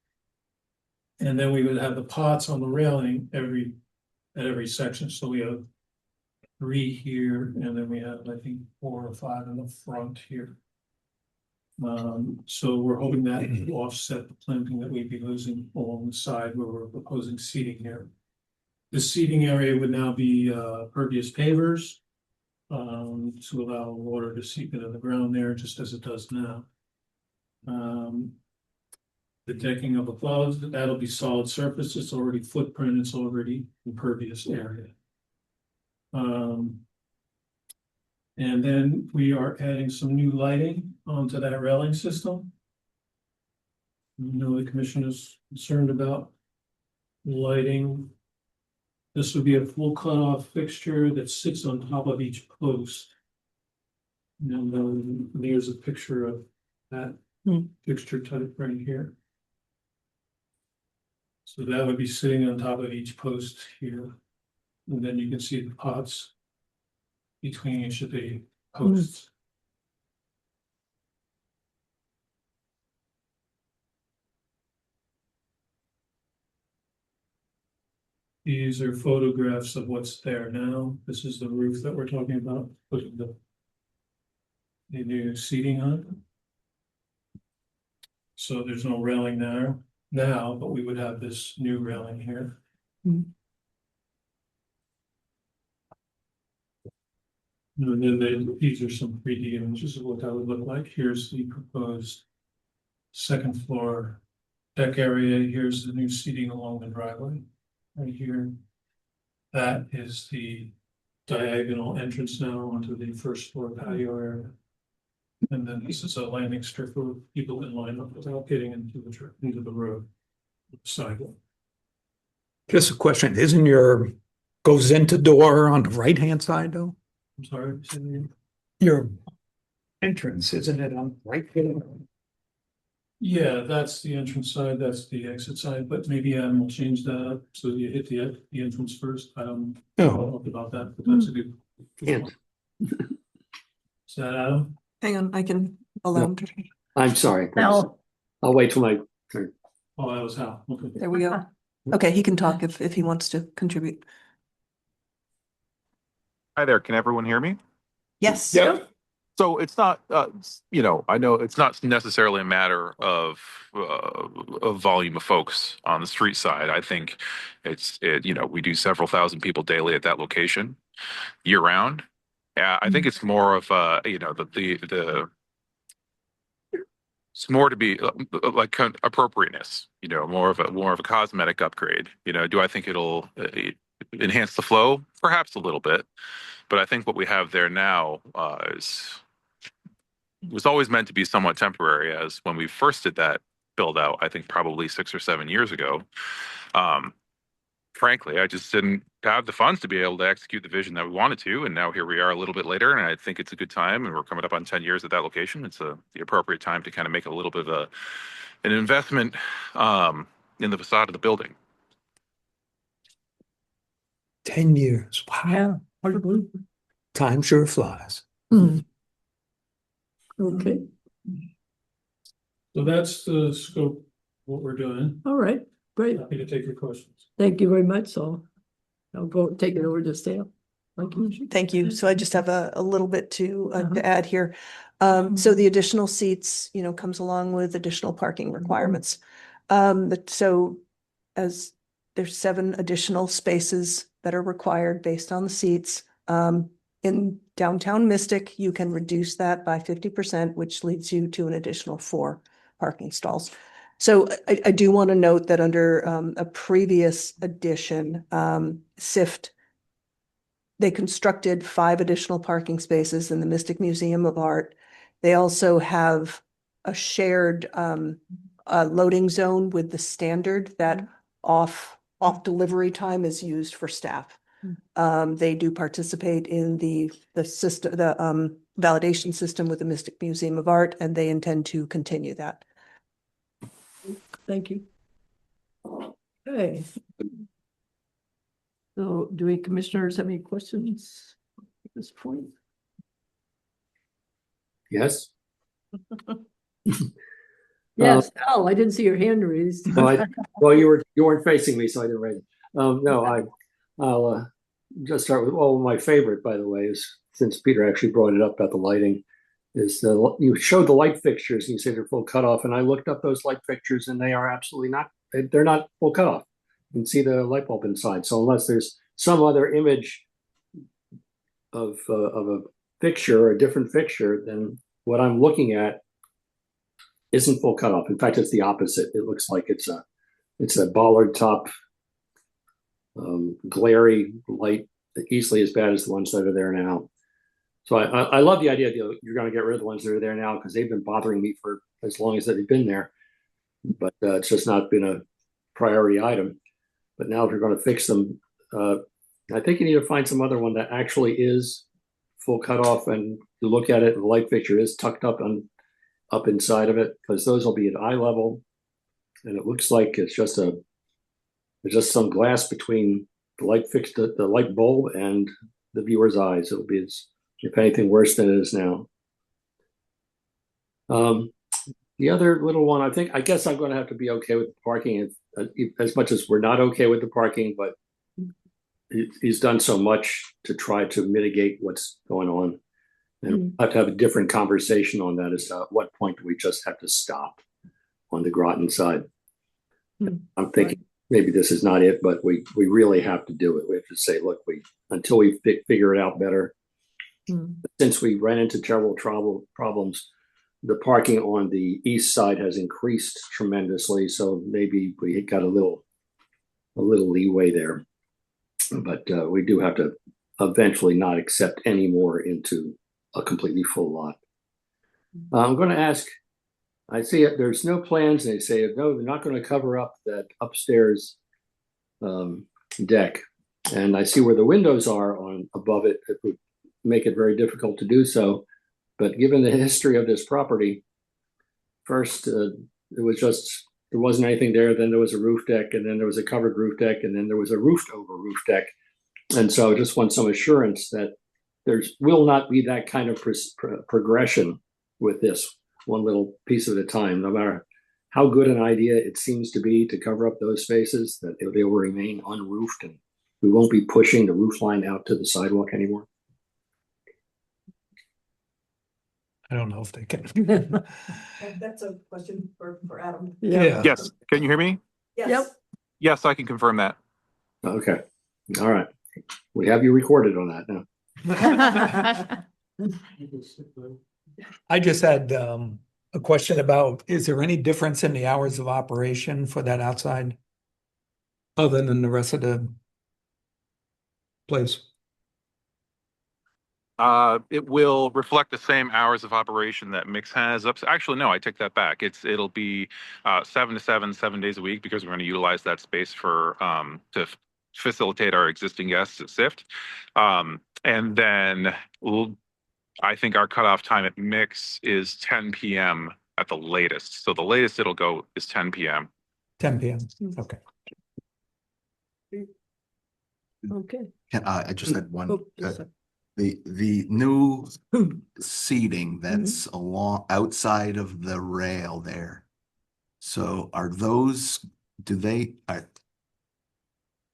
And then we would have the pots on the railing at every section, so we have 3 here, and then we have, I think, 4 or 5 in the front here. So we're hoping that will offset the planting that we'd be losing along the side where we're proposing seating here. This seating area would now be pervious pavers to allow water to seep into the ground there, just as it does now. The decking up above, that'll be solid surface. It's already footprint. It's already impervious area. And then we are adding some new lighting onto that railing system. You know, the commission is concerned about lighting. This would be a full cutoff fixture that sits on top of each post. And there's a picture of that fixture type right here. So that would be sitting on top of each post here. And then you can see the pots between each of the posts. These are photographs of what's there now. This is the roof that we're talking about, putting the new seating on. So there's no railing there now, but we would have this new railing here. And then these are some 3D images of what that would look like. Here's the proposed second floor deck area. Here's the new seating along the driveway right here. That is the diagonal entrance now onto the first floor patio area. And then this is a landing strip for people in line up without getting into the road sidewalk. Just a question, isn't your goes into door on the right-hand side though? I'm sorry. say that again? Your entrance, isn't it on the right? Yeah, that's the entrance side, that's the exit side, but maybe Adam will change that up so you hit the entrance first. I don't know about that, but that's a good. Can't. Is that Adam? Hang on, I can allow him to. I'm sorry. Al, I'll wait till my turn. Oh, that was Hal. Okay. There we go. Okay, he can talk if he wants to contribute. Hi there, can everyone hear me? Yes. So it's not, I know it's not necessarily a matter of volume of folks on the street side. I think we do several thousand people daily at that location year round. I think it's more of it's more to be like appropriateness, more of a cosmetic upgrade. Do I think it'll enhance the flow? Perhaps a little bit, but I think what we have there now was always meant to be somewhat temporary. As when we first did that build out, I think probably 6 or 7 years ago. Frankly, I just didn't have the funds to be able to execute the vision that we wanted to. And now here we are a little bit later, and I think it's a good time. And we're coming up on 10 years at that location. It's the appropriate time to kind of make a little bit of an investment in the facade of the building. 10 years, wow, yeah, hard to believe. time sure flies. Okay, So that's the scope of what we're doing. all right, great. Happy to take your questions. Thank you very much. So I'll go take it over to Stan. Thank you. So I just have a little bit to add here. So the additional seats, comes along with additional parking requirements. So as there's 7 additional spaces that are required based on the seats. In downtown Mystic, you can reduce that by 50%, which leads you to an additional 4 parking stalls. So I do want to note that under a previous addition, SIFT, they constructed 5 additional parking spaces in the Mystic Museum of Art. They also have a shared loading zone with the Standard that off delivery time is used for staff. They do participate in the system, the validation system with the Mystic Museum of Art, and they intend to continue that. Thank you. Okay. So do we commissioners have any questions at this point? Yes. Yes, Al, I didn't see your hand raised. Well, you weren't facing me, so I didn't raise it. No, I'll just start with, my favorite, by the way, is, since Peter actually brought it up about the lighting, is you showed the light fixtures and you said they're full cutoff, and I looked up those light fixtures and they are absolutely not, they're not full cutoff. You can see the light bulb inside. So unless there's some other image of a fixture, or a different fixture, then what I'm looking at isn't full cutoff. In fact, it's the opposite. It looks like it's a bollard top, glary light, easily as bad as the ones that are there now. So I love the idea that you're going to get rid of the ones that are there now, because they've been bothering me for as long as they've been there, but it's just not been a priority item. But now if you're going to fix them, I think you need to find some other one that actually is full cutoff, and you look at it and the light fixture is tucked up inside of it, because those will be at eye level, and it looks like it's just a there's just some glass between the light fixed, the light bulb and the viewer's eyes. It'll be, if anything, worse than it is now. The other little one, I guess I'm going to have to be okay with the parking as much as we're not okay with the parking, but he's done so much to try to mitigate what's going on. And I have to have a different conversation on that as to at what point do we just have to stop on the Groton side. I'm thinking maybe this is not it, but we really have to do it. We have to say, look, until we figure it out better. Since we ran into terrible problems, the parking on the east side has increased tremendously. So maybe we got a little leeway there, but we do have to eventually not accept any more into a completely full lot. I'm going to ask, I see it, there's no plans, and they say, no, they're not going to cover up that upstairs deck. And I see where the windows are on above it. It would make it very difficult to do so. But given the history of this property, first, it was just, there wasn't anything there. Then there was a roof deck, and then there was a covered roof deck, and then there was a roofed over roof deck. And so I just want some assurance that will not be that kind of progression with this one little piece at a time, no matter how good an idea it seems to be to cover up those spaces, that they will remain unroofed and we won't be pushing the roof line out to the sidewalk anymore. I don't know if they can. That's a question for Adam. Yeah. Yes, can you hear me? Yes. Yes, I can confirm that. Okay. All right. We have you recorded on that now. I just had a question about, is there any difference in the hours of operation for that outside other than the rest of the place? It will reflect the same hours of operation that Mix has. Actually, no, I take that back. It'll be 7 to 7, 7 days a week, because we're going to utilize that space for to facilitate our existing guests at SIFT. And then I think our cutoff time at Mix is 10 p.m. at the latest. So the latest it'll go is 10 p.m. 10 p.m. Okay. Okay. I just had one. Oh, just a- The new seating that's along outside of the rail there. So are those,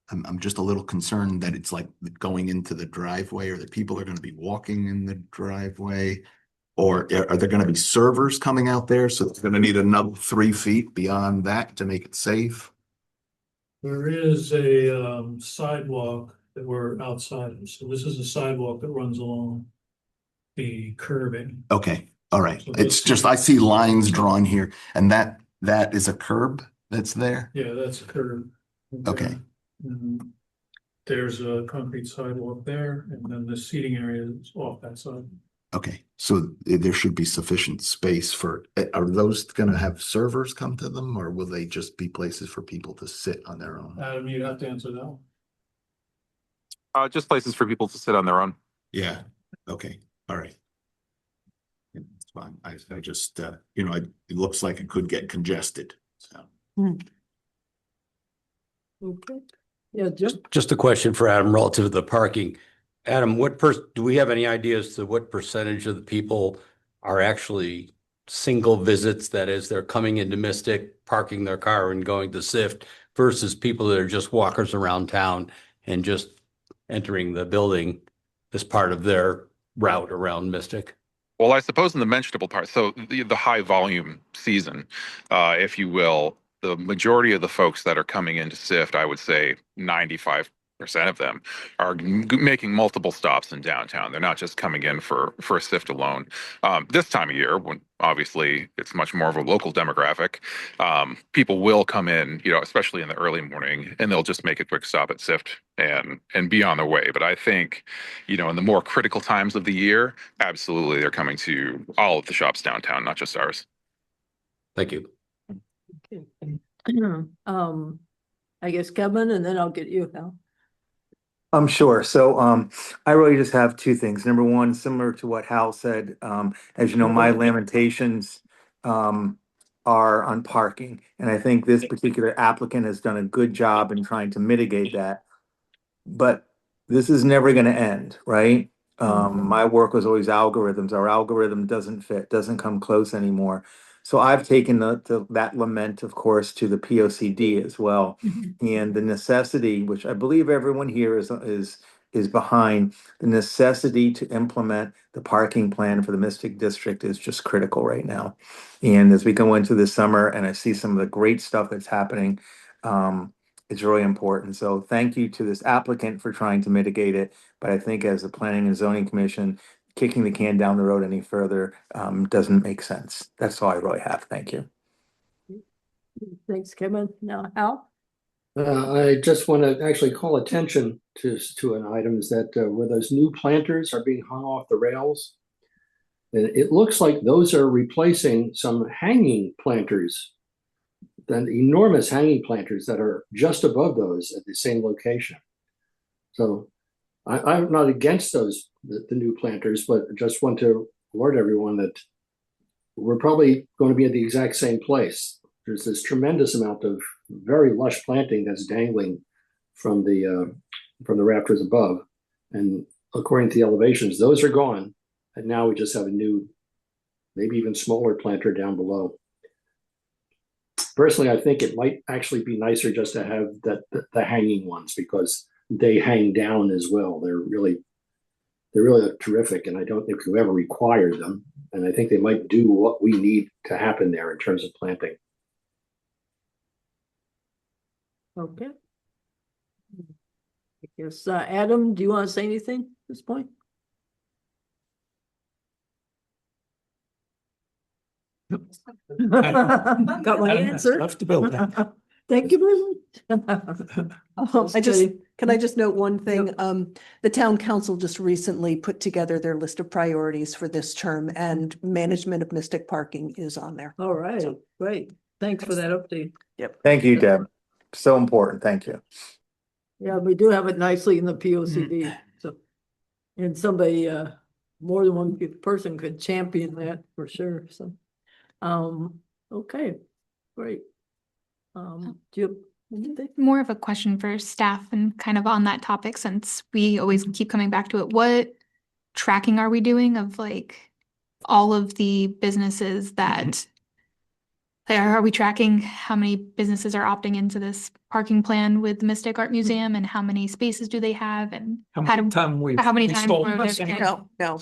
I'm just a little concerned that it's like going into the driveway, or that people are going to be walking in the driveway, or are there going to be servers coming out there? So it's going to need another 3 feet beyond that to make it safe. There is a sidewalk that we're outside of. So this is a sidewalk that runs along the curbing. Okay, all right. So It's this- just, I see lines drawn here, and that is a curb that's there. Yeah, that's a curb. Okay. And there's a concrete sidewalk there, and then the seating area is off that side. Okay, so there should be sufficient space for, are those gonna have servers come to them, or will they just be places for people to sit on their own? Adam, you'd have to answer that one. Just places for people to sit on their own. Yeah, okay, all right. Yeah, it's fine. I just, it looks like it could get congested, so. Okay. Yeah, Just a question for Adam relative to the parking. Adam, do we have any idea as to what percentage of the people are actually single visits? That is, they're coming into Mystic, parking their car and going to SIFT, versus people that are just walkers around town and just entering the building as part of their route around Mystic? Well, I suppose in the mentionable part, so the high volume season, if you will, the majority of the folks that are coming into SIFT, I would say 95% of them are making multiple stops in downtown. They're not just coming in for a SIFT alone. This time of year, when obviously it's much more of a local demographic, people will come in, especially in the early morning, and they'll just make a quick stop at SIFT and be on their way. But I think, in the more critical times of the year, absolutely they're coming to all of the shops downtown, not just ours. Thank you. okay. I guess Kevin, and then I'll get you, Hal. Sure. So I really just have two things. Number one, similar to what Hal said, as you know, my Lamentations are on parking. And I think this particular applicant has done a good job in trying to mitigate that. But this is never going to end, right? My work was always algorithms. Our algorithm doesn't fit, doesn't come close anymore. So I've taken that lament, of course, to the POCD as well. And the necessity, which I believe everyone here is behind, the necessity to implement the parking plan for the Mystic District is just critical right now. And as we go into the summer and I see some of the great stuff that's happening, it's really important. So thank you to this applicant for trying to mitigate it. But I think as the Planning and Zoning Commission, kicking the can down the road any further doesn't make sense. That's all I really have. Thank you. Thanks, Kevin. Now, Al? I just want to actually call attention to an item is that where those new planters are being hung off the rails. And it looks like those are replacing some hanging planters, then enormous hanging planters that are just above those at the same location. So I'm not against the new planters, but just want to alert everyone that we're probably going to be at the exact same place. There's this tremendous amount of very lush planting that's dangling from the rafters above, and according to the elevations, those are gone, and now we just have a new, maybe even smaller planter down below. Personally, I think it might actually be nicer just to have the hanging ones because they hang down as well. They're really terrific, and I don't think we've ever required them. And I think they might do what we need to happen there in terms of planting. Okay. I guess, Adam, do you want to say anything at this point? Got my answer. Left the building. Thank you very much. Can I just note one thing? The town council just recently put together their list of priorities for this term, and management of Mystic Parking is on there. All right, great. Thanks for that update. Yep. Thank you, Deb. So important. Thank you. Yeah, we do have it nicely in the POCD. So, and somebody, more than one person could champion that for sure. So, okay, great. Do you have anything? More of a question for staff and kind of on that topic, since we always keep coming back to it. What tracking are we doing of like all of the businesses that are we tracking how many businesses are opting into this parking plan with the Mystic Art Museum, and how many spaces do they have, and How how many do times we've how many times installed were there- this? No,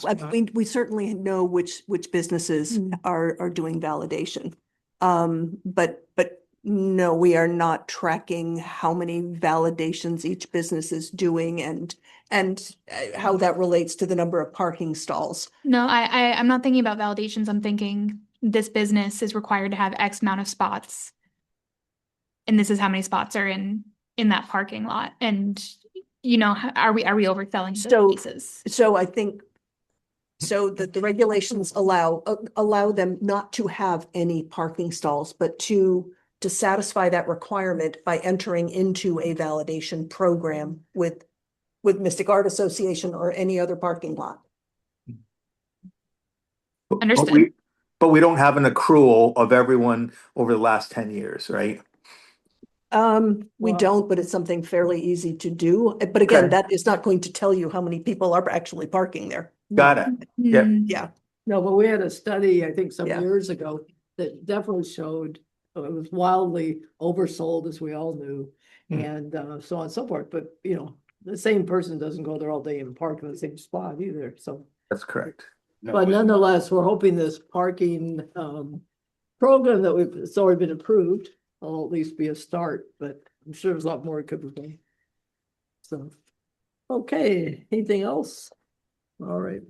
we certainly know which businesses are doing validation. But no, we are not tracking how many validations each business is doing and how that relates to the number of parking stalls. No, I'm not thinking about validations. I'm thinking this business is required to have X amount of spots, and this is how many spots are in that parking lot. And are we overselling the spaces? So I think the regulations allow them not to have any parking stalls, but to satisfy that requirement by entering into a validation program with Mystic Art Association or any other parking lot. Understood. But we don't have an accrual of everyone over the last 10 years, right? We Wow. don't, but it's something fairly easy to do. But again, Okay. that is not going to tell you how many people are actually parking there. Got it. Yep. Yeah. No, but we had a study, I think some Yeah. years ago, that definitely showed it was wildly oversold, as we all knew, and so on and so forth. But, the same person doesn't go there all day and park in the same spot either, so. That's correct. But nonetheless, we're hoping this parking program that it's already been approved will at least be a start, but I'm sure there's a lot more it could be done. So, okay, anything else? All right.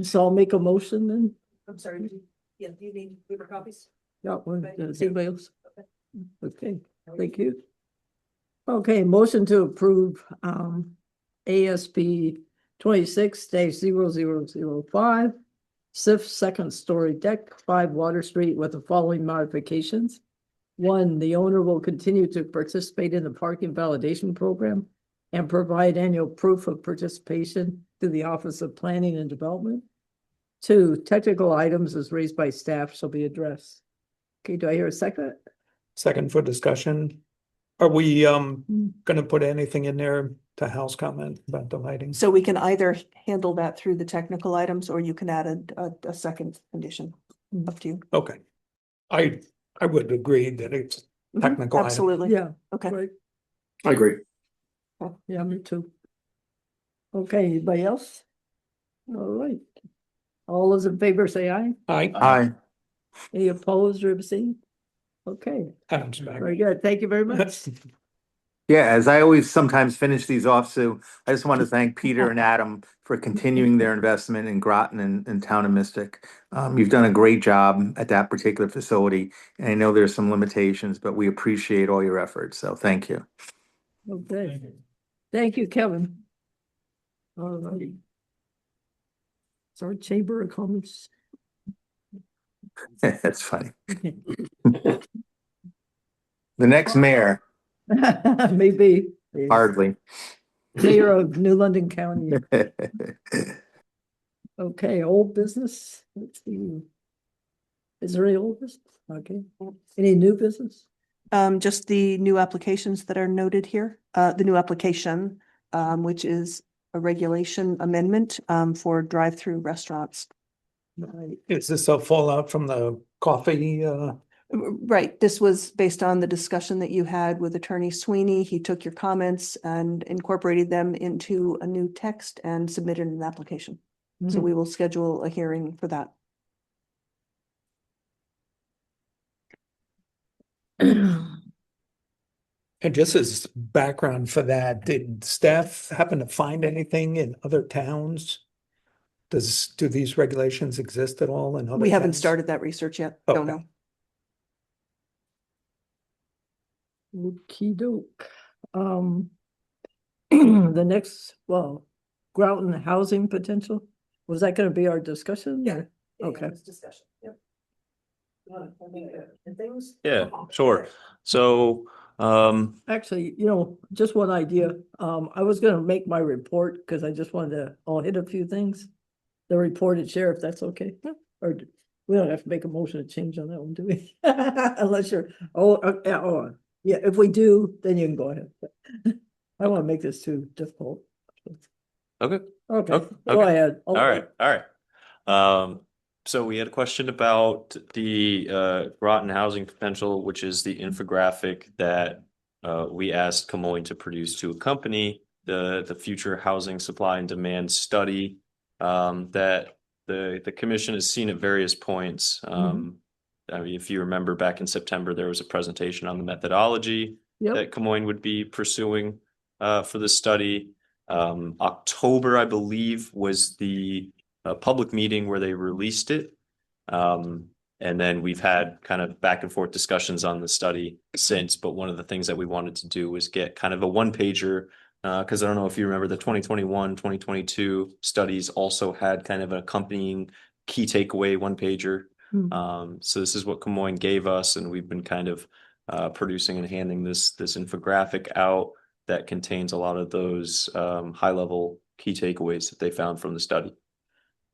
So I'll make a motion then. I'm sorry. Yeah, do you need paper copies? Yeah, does anybody else? Okay, thank you. Okay, motion to approve ASP 26-00005, SIF second story deck, 5 Water Street, with the following modifications. 1, the owner will continue to participate in the parking validation program and provide annual proof of participation to the Office of Planning and Development. 2, technical items as raised by staff shall be addressed. Okay, do I hear a second? Second for discussion. Are we gonna put anything in there to house comment about the lighting? So we can either handle that through the technical items, or you can add a second condition, up to you. Okay. I would agree that it's Mhm, technical item. Absolutely. Yeah, Okay. right. I agree. Yeah, me too. Okay, anybody else? All right. All those in favor say aye. Aye. Any opposed or abstained? Okay, Adam's back. very good. Thank you very much. Yeah, as I always sometimes finish these off, Sue, I just want to thank Peter and Adam for continuing their investment in Groton and Town of Mystic. You've done a great job at that particular facility, and I know there's some limitations, but we appreciate all your efforts, so thank you. Okay, thank you, Kevin. All righty. It's our Chamber of Commerce. That's funny. The next mayor, Maybe. hardly. Mayor of New London County. Okay, old business. Let's see. Is there any old business? Okay. Any new business? Just the new applications that are noted here, the new application, which is a regulation amendment, for drive-through restaurants. Right. Is this a fallout from the coffee? Right, this was based on the discussion that you had with Attorney Sweeney. He took your comments and incorporated them into a new text and submitted an application. So Mhm. we will schedule a hearing for that. And just as background for that, did staff happen to find anything in other towns? Do these regulations exist at all in other We haven't towns? started that research yet. Don't Okay. know. Okey doke. The next, well, Groton housing potential, was that gonna be our discussion? Yeah. Okay. Discussion, yep. Yeah, sure. So, Actually, just one idea. I was gonna make my report because I just wanted to, I'll hit a few things. The report and share if that's okay. Or we don't have to make a motion to change on that one, do we? Unless you're, yeah, if we do, then you can go ahead. I don't want to make this too difficult. okay. Okay, Okay. go ahead. All right. So we had a question about the Groton housing potential, which is the infographic that we asked Camoin to produce to accompany the future housing supply and demand study that the commission has seen at various points. I mean, if you remember back in September, there was a presentation on the methodology that Camoin would be pursuing for the study. October, I believe, was the public meeting where they released it. And then we've had kind of back and forth discussions on the study since, but one of the things that we wanted to do was get kind of a one pager, because I don't know if you remember the 2021, 2022 studies also had kind of an accompanying key takeaway one pager. So this is what Camoin gave us, and we've been kind of producing and handing this infographic out that contains a lot of those high level key takeaways that they found from the study.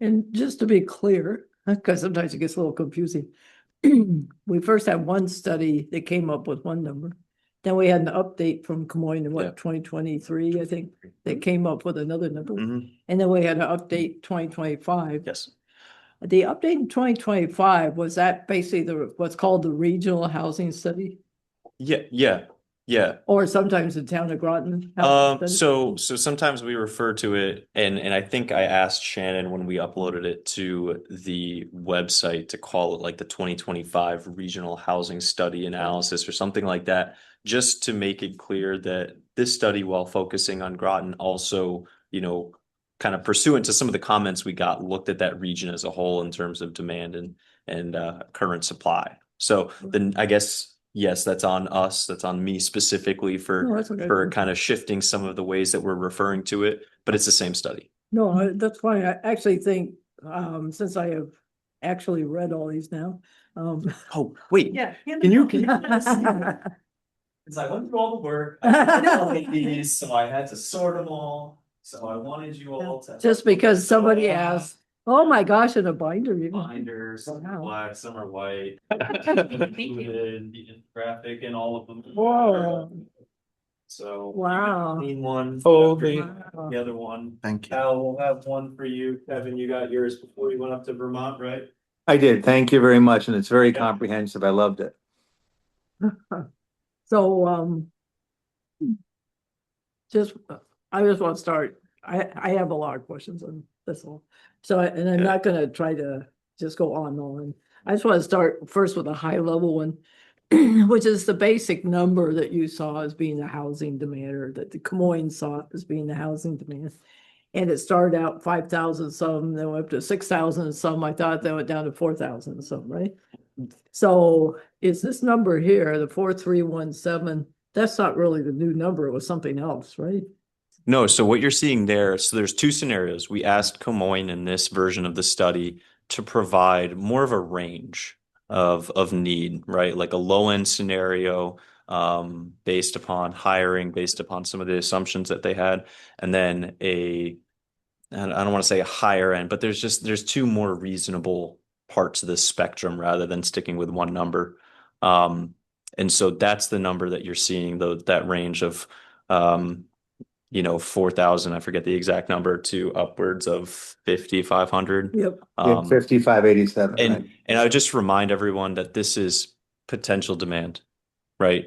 And just to be clear, because sometimes it gets a little confusing. We first had one study that came up with one number. Then we had an update from Camoin in Yeah. 2023, I think, that came up with another number. Mhm. And then we had an update 2025. Yes. The update in 2025, was that basically what's called the regional housing study? Yeah. Or sometimes the town of Groton? housing study? So sometimes we refer to it, and I think I asked Shannon when we uploaded it to the website to call it like the 2025 Regional Housing Study Analysis or something like that, just to make it clear that this study, while focusing on Groton, also, kind of pursuant to some of the comments we got, looked at that region as a whole in terms of demand and current supply. So then I guess, yes, that's on us. That's on me specifically No, for that's okay. kind of shifting some of the ways that we're referring to it, but it's the same study. No, that's fine. I actually think, since I have actually read all these now. Oh, wait. Yeah. Can you? Because I went through all the work, I did all of these, so I had to sort them all. So I wanted you all to. Just because somebody asked, Oh my gosh, in a binder. even. Binders, some are Wow. black, some are white. Included the graphic in all of them. Whoa, So. wow. Clean one. Oh, The other one. Thank you. Al, we'll have one for you. Kevin, you got yours before you went up to Vermont, right? I did. Thank you very much. And it's very comprehensive. I loved it. So, just, I just want to start, I have a lot of questions on this one. So, and I'm Yeah. not gonna try to just go on and on. I just want to start first with a high level one, which is the basic number that you saw as being the housing demand, or that the Camoin saw as being the housing demand. And it started out 5,000 some, then went up to 6,000 some. I thought that went down to 4,000 some, right? So is this number here, the 4317, that's not really the new number, it was something else, right? No, so what you're seeing there, so there's two scenarios. We asked Comoin in this version of the study to provide more of a range of need, right? Like a low end scenario based upon hiring, based upon some of the assumptions that they had, and then I don't want to say a higher end, but there's two more reasonable parts of this spectrum rather than sticking with one number. And so that's the number that you're seeing, though, that range of 4,000, I forget the exact number, to upwards of 5,500. Yep. 5587, And right? and I would just remind everyone that this is potential demand, right?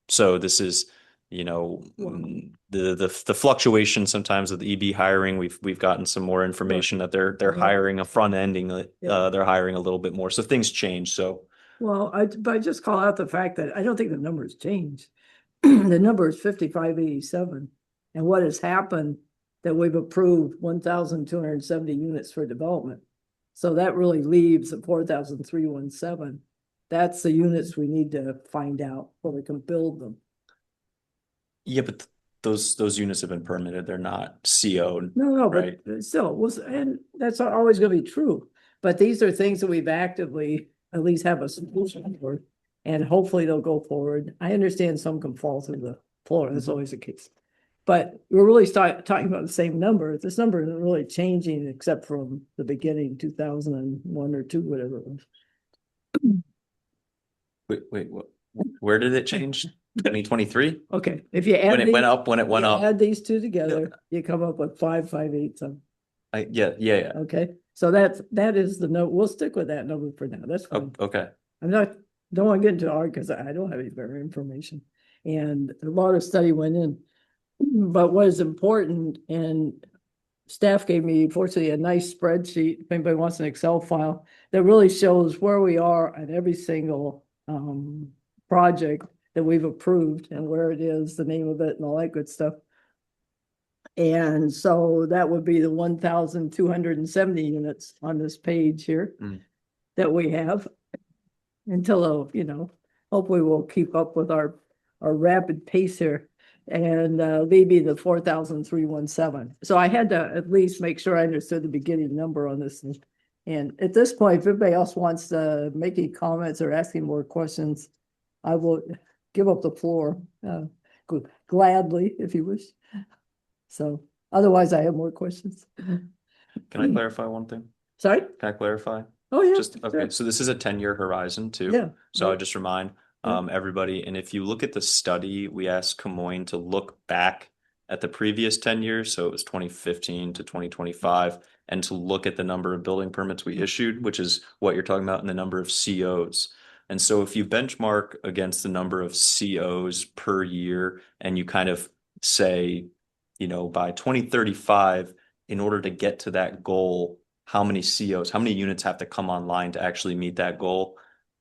So this is, the fluctuation sometimes with EB hiring. We've gotten some more information that they're Yeah. hiring a front ending, Yeah. they're hiring a little bit more. So things change. So Well, but I just call out the fact that I don't think the numbers changed. The number is 5587. And what has happened that we've approved 1,270 units for development. So that really leaves the 4,317. That's the units we need to find out before we can build them. yeah, but those units have been permitted. They're not CO'd. No, Right. but still, and that's not always gonna be true. But these are things that we've actively at least have a solution for. And hopefully they'll go forward. I understand some can fall through the floor, that's always the case. But we're really talking about the same number. This number isn't really changing except from the beginning, 2001 or two, whatever it was. Wait, where did it change? 2023? Okay, if you add When it went up, when it went up. add these two together, you come up with 558 something. Yeah. Okay, so that is the note. We'll stick with that number for now. That's fine. Okay. Don't want to get into art because I don't have any better information. And a lot of study went in. But what is important, and staff gave me, fortunately, a nice spreadsheet, if anybody wants an Excel file, that really shows where we are at every single project that we've approved and where it is, the name of it and all that good stuff. And so that would be the 1,270 units on this page here that we have until, hopefully we'll keep up with our rapid pace here and maybe the 4,317. So I had to at least make sure I understood the beginning number on this. And at this point, if everybody else wants to make any comments or asking more questions, I will give up the floor gladly, if you wish. So otherwise, I have more questions. Can I clarify one thing? Sorry? Can I clarify? Oh, yeah. Okay, sure. so this is a 10-year horizon too. Yeah. So I would just remind everybody, and if you look at the study, we asked Camoin to look back at the previous 10 years, so it was 2015 to 2025, and to look at the number of building permits we issued, which is what you're talking about, and the number of COs. And so if you benchmark against the number of COs per year, and you kind of say, by 2035, in order to get to that goal, how many COs, how many units have to come online to actually meet that goal?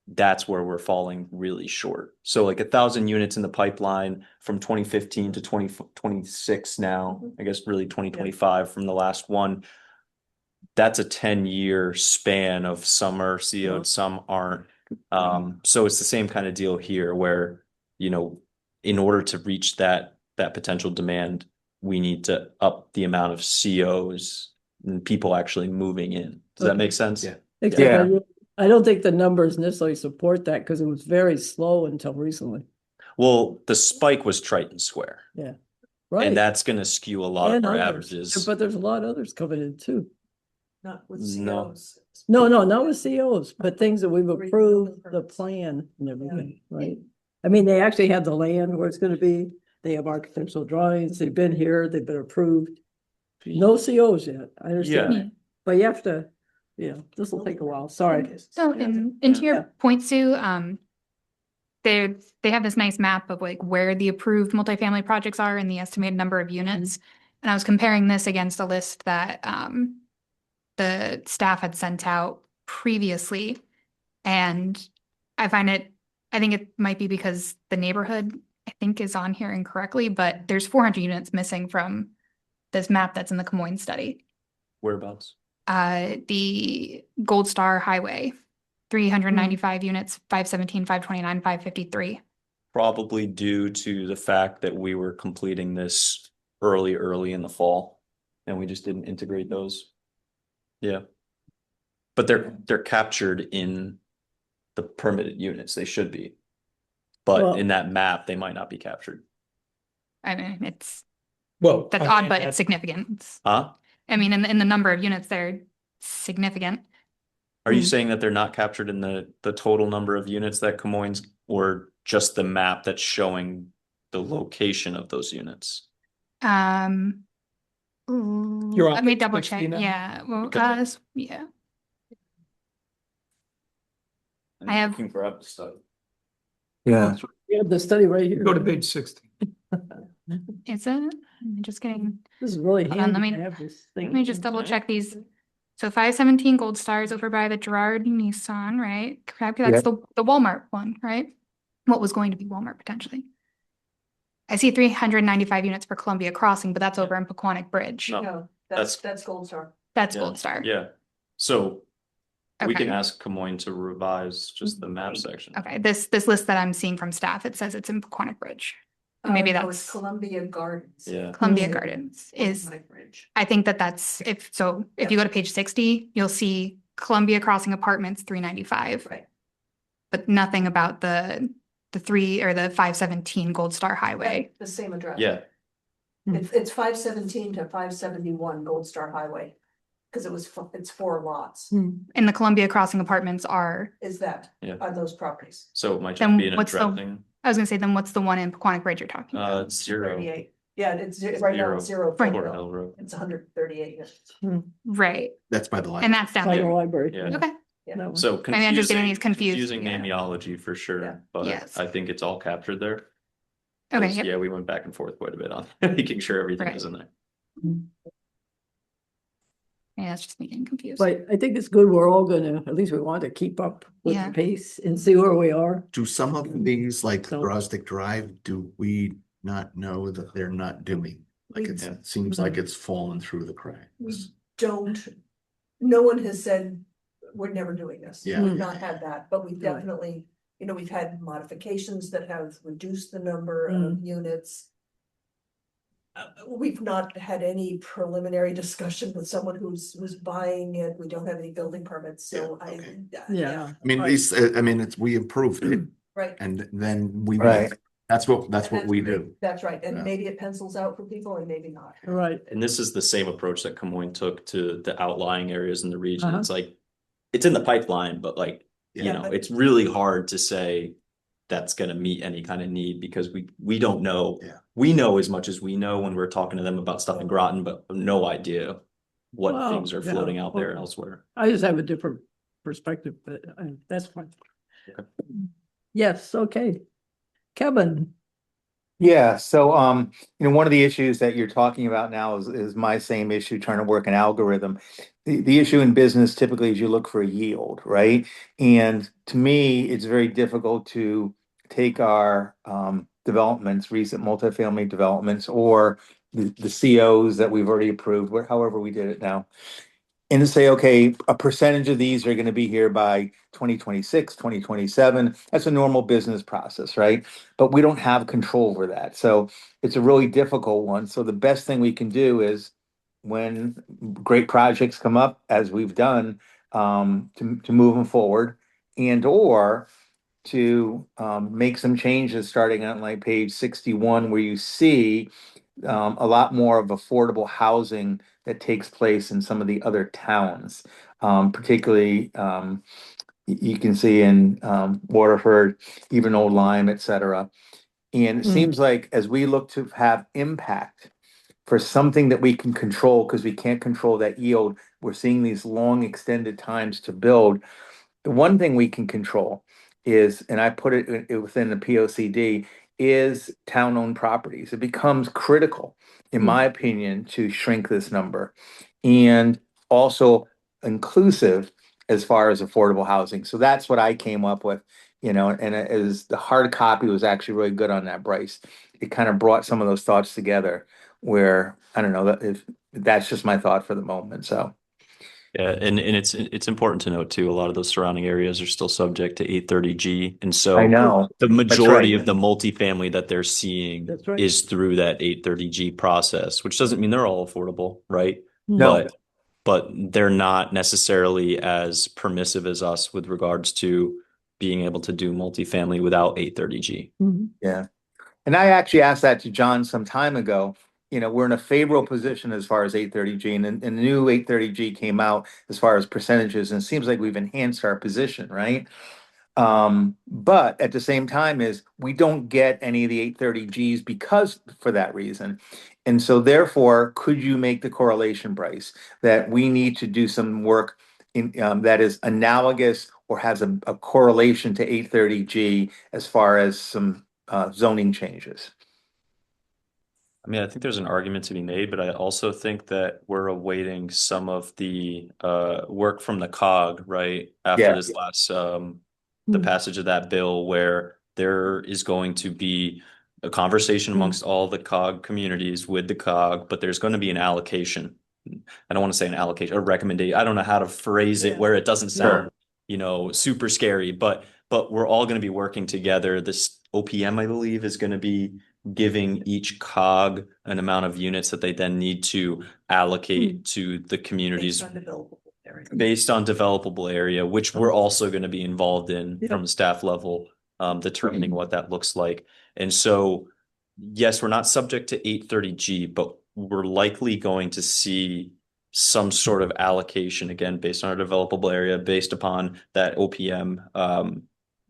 That's where we're falling really short. So like 1,000 units in the pipeline from 2015 to 2026 now, I guess really 2025 from the last one. That's a 10-year span of some are CO'd, some aren't. So it's the same kind of deal here where, in order to reach that potential demand, we need to up the amount of COs and people actually moving in. Does that make sense? Yeah. Except I don't think the numbers necessarily support that because it was very slow until recently. Well, the spike was Triton Square. Yeah. Right. And that's going to skew a lot of our others. averages. But there's a lot of others coming in too. Not with No. COs. No, not with COs, but things that we've approved, the plan and everything, right? I mean, they actually have the land where it's gonna be, they have architectural drawings, they've been here, they've been approved. No COs yet, I understand Yeah. that, but you have to, this will take a while, sorry. So, and to your Yeah. point, Sue, they have this nice map of like where the approved multifamily projects are and the estimated number of units. And I was comparing this against a list that the staff had sent out previously. And I think it might be because the neighborhood, I think, is on here incorrectly, but there's 400 units missing from this map that's in the Camoin study. Whereabouts? The Gold Star Highway, 395 units, 517, 529, 553. Probably due to the fact that we were completing this early in the fall, and we just didn't integrate those. Yeah. But they're captured in the permitted units. They should be. But Well- in that map, they might not be captured. I mean, That's odd, but it's significant. Huh? I mean, in the number of units, they're significant. Are you saying that they're not captured in the total number of units that Camoins, or just the map that's showing the location of those units? You're on Let me page double 60 check. now? Yeah. Well, Okay. yeah. I have- You can grab the stuff. Yeah. You have the study right here. Go to page 60. Is it? I'm just getting. This is really Hold on, handy let to me- have this thing. Let me just double check these. So 517 Gold Stars over by the Gerard Nissan, right? Correct. That's the Walmart one, right? What was going to be Walmart potentially. I see 395 units for Columbia Crossing, but that's over in Pequannock Bridge. No. No, That's- that's Gold Star. That's Yeah. Gold Star. Yeah. So we can Okay. ask Camoin to revise just the map section. Okay, this list that I'm seeing from staff, it says it's in Pequannock Bridge. Maybe No, it's that's Columbia Gardens. Yeah. Columbia Mhm. Gardens is, Pequannock Bridge. I think that's, if you go to page 60, you'll see Columbia Crossing Apartments 395. Right. But nothing about the 517 Gold Star Highway. The same address. Yeah. It's 517 to 571 Gold Star Highway. Because it's 4 lots. And the Columbia Crossing Apartments are, Is that, Yeah. are those properties? So it might Then just be an what's the- addressing. I was gonna say, then what's the one in Pequannock Bridge you're talking about? It's 0. 38. Yeah, right now it's 0. Right. Fort Hill Road. It's 138 units. Right, That's by the line. and that's down By the there. library. Yeah. Okay, Yeah. That one. So I mean, I'm just getting these confused, confusing yeah. nameology for Yeah. sure, but Yes. I think it's all captured there. okay, 'Cause, yep. Yeah, we went back and forth quite a bit on making sure everything Right. was in there. Yeah, that's just me getting confused. But I think it's good, we're all gonna, at least we want to keep up with Yeah. the pace and see where we are. Do some of these, like So- Grosdick Drive, do we not know that they're not doing? Like We- it seems like it's fallen through the cracks. We don't, no one has said, we're never doing this. Yeah. We've not had that, but we've Right. definitely, we've had modifications that have reduced the number of units. We've not had any preliminary discussion with someone who's buying it. We don't have any building permits, so Yeah, okay. Yeah. I mean, these, we improved it Right. and then we, Right. that's what we do. That's right, and Yeah. maybe it pencils out for people and maybe not. Right. And this is the same approach that Camoin took to the outlying areas in the region. Uh-huh. It's like, it's in the pipeline, but like, Yeah. it's really hard to say that's gonna meet any kind of need because we don't know. Yeah. We know as much as we know when we're talking to them about stuff in Groton, but no idea what Well, things are yeah. floating out there Well, elsewhere. I just have a different perspective, but that's fine. Okay. Yes, okay. Kevin, Yeah, so one of the issues that you're talking about now is my same issue, trying to work an algorithm. The issue in business typically is you look for a yield, right? And to me, it's very difficult to take our developments, recent multifamily developments, or the COs that we've already approved, however we did it now. And to say, okay, a percentage of these are going to be here by 2026, 2027. That's a normal business process, right? But we don't have control over that. So it's a really difficult one. So the best thing we can do is when great projects come up, as we've done, to move them forward, and or to make some changes starting on like page 61, where you see a lot more of affordable housing that takes place in some of the other towns. Particularly, you can see in Waterford, even Old Lyme, et cetera. And it seems like as we look to have impact for something that we can control, because we can't control that yield, we're seeing these long extended times to build. The one thing we can control is, and I put it within the POCD, is town-owned properties. It becomes critical, in my opinion, to shrink this number, and also inclusive as far as affordable housing. So that's what I came up with, and it is, the hard copy was actually really good on that, Bryce. It kind of brought some of those thoughts together where, I don't know, if that's just my thought for the moment, so. Yeah, and it's important to note too, a lot of those surrounding areas are still subject to 830G. And I so know. the That's majority right. of the multifamily that they're seeing That's right. is through that 830G process, which doesn't mean they're all affordable, right? No. But they're not necessarily as permissive as us with regards to being able to do multifamily without 830G. Yeah. And I actually asked that to John some time ago. We're in a favorable position as far as 830G, and the new 830G came out as far as percentages, and it seems like we've enhanced our position, right? But at the same time is we don't get any of the 830Gs because for that reason. And so therefore, could you make the correlation, Bryce, that we need to do some work in that is analogous or has a correlation to 830G as far as some zoning changes? I mean, I think there's an argument to be made, but I also think that we're awaiting some of the work from the COG, right? After Yeah. this last the passage of that bill, where there is going to be a conversation amongst all the COG communities with the COG, but there's going to be an allocation. I don't want to say an allocation, a recommendation. I don't know how to phrase it where it doesn't sound, super scary, but we're all going to be working together. This OPM, I believe, is going to be giving each COG an amount of units that they then need to allocate to the communities based on developable area, which we're also going to be involved in from a staff level, determining what that looks like. And so, yes, we're not subject to 830G, but we're likely going to see some sort of allocation, again, based on our developable area, based upon that OPM,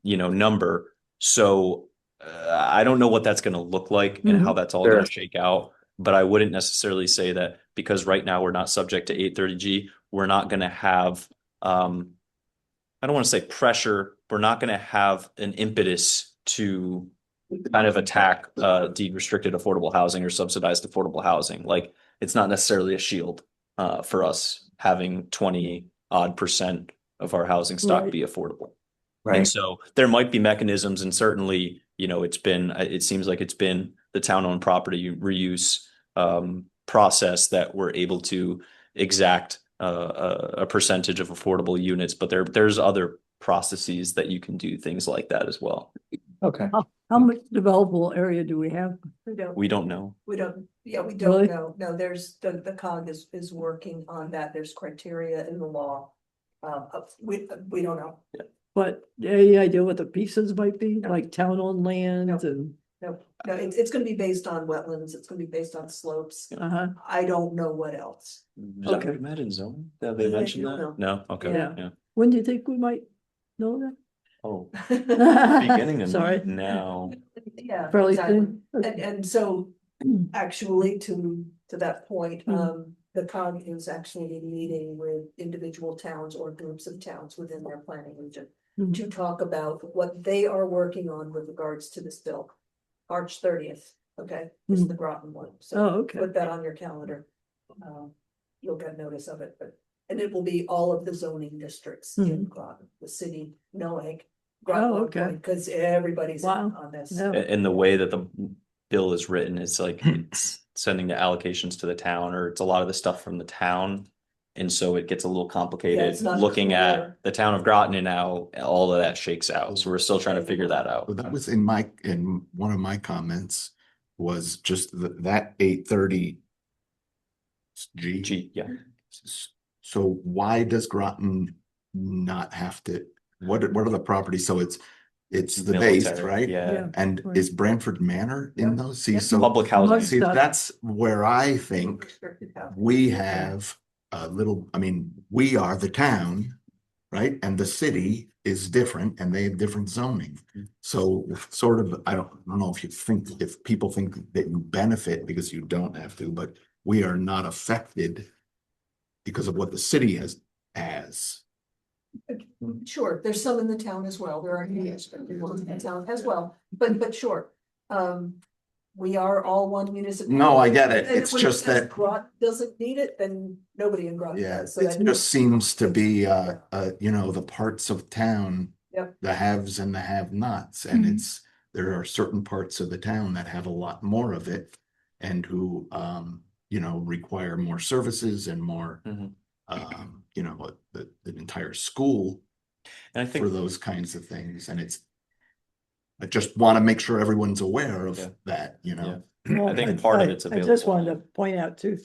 number. So I don't know what that's going to look like and how that's all going to shake out, but I wouldn't necessarily say that because right now we're not subject to 830G, we're not going to have, I don't want to say pressure, we're not going to have an impetus to kind of attack deed restricted affordable housing or subsidized affordable housing. Like it's not necessarily a shield for us having 20% of our housing stock be affordable. Right. And so there might be mechanisms, and certainly, it seems like it's been the town-owned property reuse process that we're able to exact a percentage of affordable units, but there's other processes that you can do things like that as well. Okay. How much developable area do we have? We don't know. We don't Really? know. No, there's, the COG is working on that. There's criteria in the law. We don't know. But any idea what the pieces might be, like town-owned lands and? No, it's gonna be based on wetlands. It's gonna be based on slopes. I don't know what else. Okay. Is that in zone? Have they mentioned don't that? know. No? Okay. Yeah. Yeah. When do you think we might know that? Oh, beginning of Sorry. now. Yeah. Fairly exactly. soon? And so actually to that point, the COG is actually meeting with individual towns or groups of towns within their planning region to talk about what they are working on with regards to this bill. March 30th, okay, is the Groton one. So okay. put that on your calendar. You'll get notice of it, and it will be all of the zoning districts in Groton, the city, Noag. Okay. Because everybody's on this. And the way that the bill is written, it's like it's sending the allocations to the town, or it's a lot of the stuff from the town. And so it gets a little complicated it's not looking clear. at the town of Groton and how all of that shakes out. So we're still trying to figure that out. Well, that was in one of my comments was just that 830 G. Yeah. So why does Groton not have to, what are the properties? So it's it's the base, military, right? yeah. And right. is Branford Manor in Yep. those? See, Yep. so Public housing. see, Stuff. that's where I think Restricted housing. we have a little, I mean, we are the town, right? And the city is different and they have different zoning. So sort of, I don't know if people think that you benefit because you don't have to, but we are not affected because of what the city has. Sure, there's some in the town as well. There are restricted ones in the town as well, but sure. We are all one municipality. No, I get it. And It's when just says that- Groton doesn't need it, then nobody in Groton Yeah, does. So it that- just seems to be, you know, the parts of town, Yep. the haves and the have-nots, and Mhm. there are certain parts of the town that have a lot more of it and who, you know, require more services and more, Mhm. you know, the entire school And I for think, those kinds of things, and I just want to make sure everyone's aware of Yeah. that, you know? Well, I think part of it's I just available. wanted to point out too,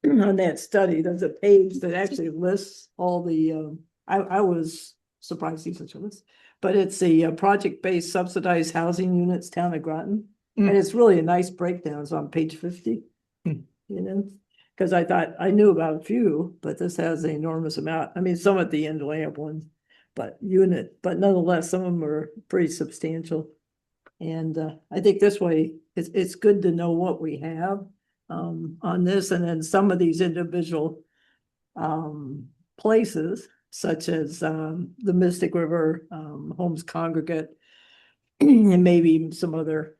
on that study, there's a page that actually lists all the, I was surprised to see such a list. But it's the project-based subsidized housing units, town of Groton. And Mm. it's really a nice breakdown. It's on page 50. Mm. You know, because I thought I knew about a few, but this has an enormous amount. I mean, some at the end lamp ones, but nonetheless, some of them are pretty substantial. And I think this way, it's good to know what we have on this, and then some of these individual places, such as the Mystic River, Homes Congregate, and maybe even some other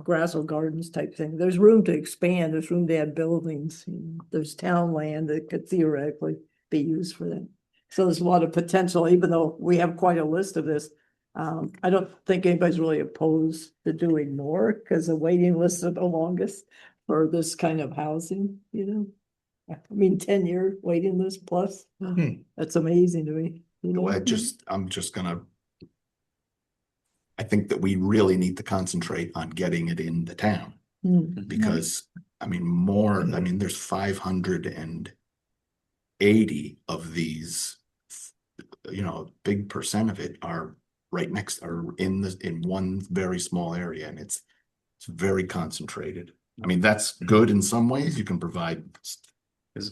grassel gardens type thing. There's room to expand, there's room to add buildings, there's town land that could theoretically be used for that. So there's a lot of potential, even though we have quite a list of this. I don't think anybody's really opposed to doing more, because the waiting lists are the longest for this kind of housing, you know? I mean, 10-year waiting list plus, that's amazing to me. You know? I'm just gonna. I think that we really need to concentrate on getting it in the town, Mm. because, I mean, there's 580 of these, you know, a big percent of it are right next, are in one very small area, and it's very concentrated. I mean, that's good in some ways. You can provide the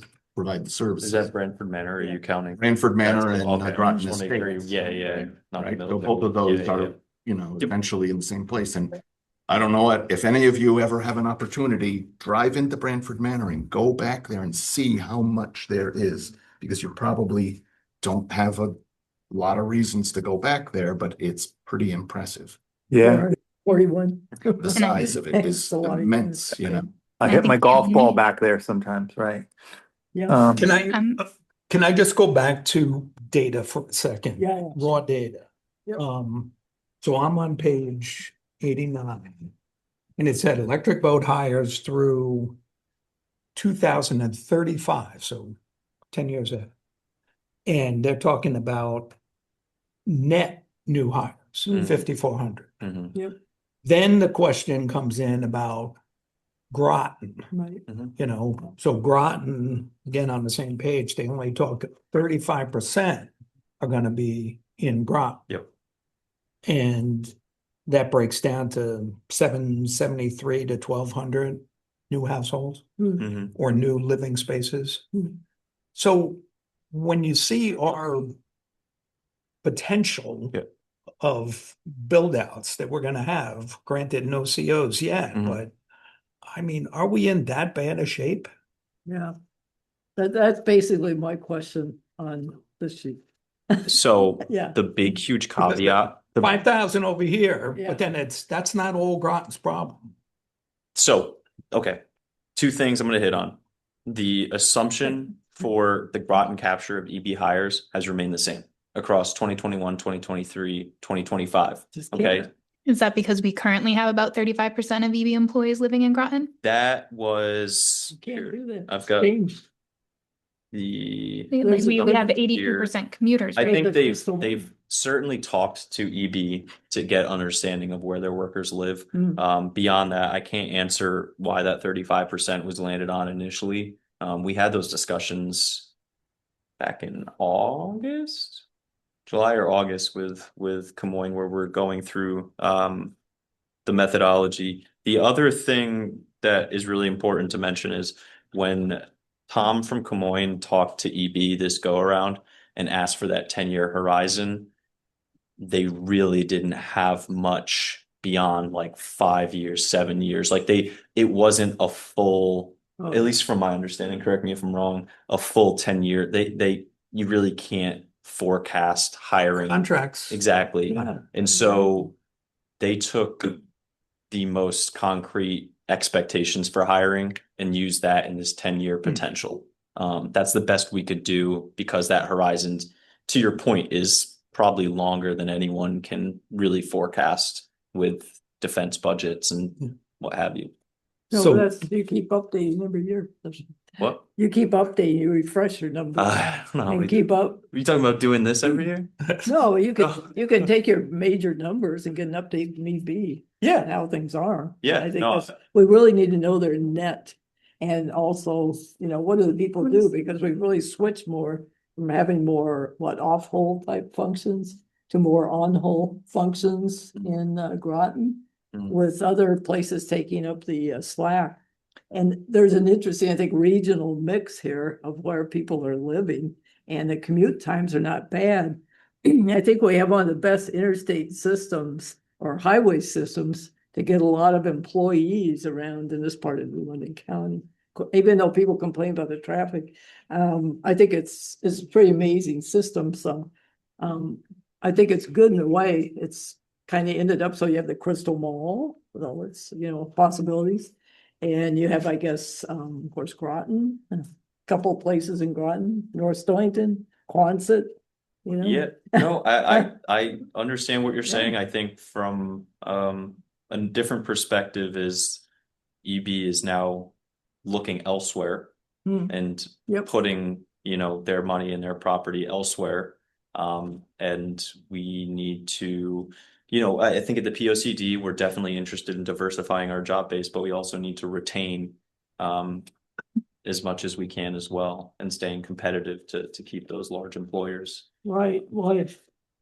services. Is that Branford Manor? Or are you counting? Branford Manor and Okay, Groton just wanna make sure Estates. Yeah. Not Right, the so middle. both of those Yeah, are, yeah. you know, Yep. eventually in the same place, and I don't know if any of you ever have an opportunity, drive into Branford Manor and go back there and see how much there is, because you probably don't have a lot of reasons to go back there, but it's pretty impressive. Yeah, 41. The size of it is It's a lot. immense, you know? I I hit my think- golf ball back there sometimes, right? Yeah. Can Um, I just go back to data for a second? Yeah. Raw data. Yep. So I'm on page 89. And it said electric boat hires through 2035, so 10 years ahead. And they're talking about net new hires, Mhm. 5,400. Mhm. Yep. Then the question comes in about Groton. Right. You know, so Groton, again, on the same page, they only talk 35% are gonna be in Groton. Yep. And that breaks down to 773 to 1,200 new households Mhm. or new living spaces. Hmm. So when you see our potential Yeah. of build outs that we're gonna have, granted, no COs yet, Mhm. but I mean, are we in that bad a shape? Yeah. That's basically my question on this sheet. So Yeah. the big, huge caveat. 5,000 over here, Yeah. but then that's not all Groton's problem. So, okay, two things I'm going to hit on. The assumption for the Groton capture of EB hires has remained the same across 2021, 2023, 2025. Just Okay, can't. Is that because we currently have about 35% of EB employees living in Groton? that was, Can't do that. I've got Changed. the, Like we have Here. 82% commuters, I right? think the crystal ball. they've certainly talked to EB to get understanding of where their workers live. Mm. Beyond that, I can't answer why that 35% was landed on initially. We had those discussions back in August, July or August with Camoin where we're going through the methodology. The other thing that is really important to mention is when Tom from Camoin talked to EB this go around and asked for that 10-year horizon, they really didn't have much beyond like 5 years, 7 years. Like it wasn't a full, Oh. at least from my understanding, correct me if I'm wrong, a full 10-year. You really can't forecast hiring. Contracts. Exactly. Yeah. And so they took the most concrete expectations for hiring and used that in this 10-year potential. That's the best we could do because that horizon, to your point, is probably longer than anyone can really forecast with defense budgets and what have you. No, So- that's, you keep updating every year. What? You keep updating, you refresh your numbers I don't know. and keep up. Are you talking about doing this every year? No, you No. can take your major numbers and get an update if need be. Yeah. on how things are. Yeah, I think no. we really need to know their net. And also, what do the people do? Because we really switched more from having more, off-hole type functions to more on-hole functions in Groton, Mm. with other places taking up the slack. And there's an interesting, I think, regional mix here of where people are living, and the commute times are not bad. I think we have one of the best interstate systems or highway systems to get a lot of employees around in this part of New London County. Even though people complain about the traffic, I think it's a pretty amazing system. So I think it's good in a way. It's kind of ended up so you have the Crystal Mall with all its possibilities, and you have, I guess, of course, Groton, a couple of places in Groton, North Stonington, Quonset. Yeah, no, I understand what you're Yeah. saying. I think from a different perspective is EB is now looking elsewhere Hmm. and Yep. putting, their money and their property elsewhere. And we need to, I think at the POCD, we're definitely interested in diversifying our job base, but we also need to retain as much as we can as well and staying competitive to keep those large employers. Right, well,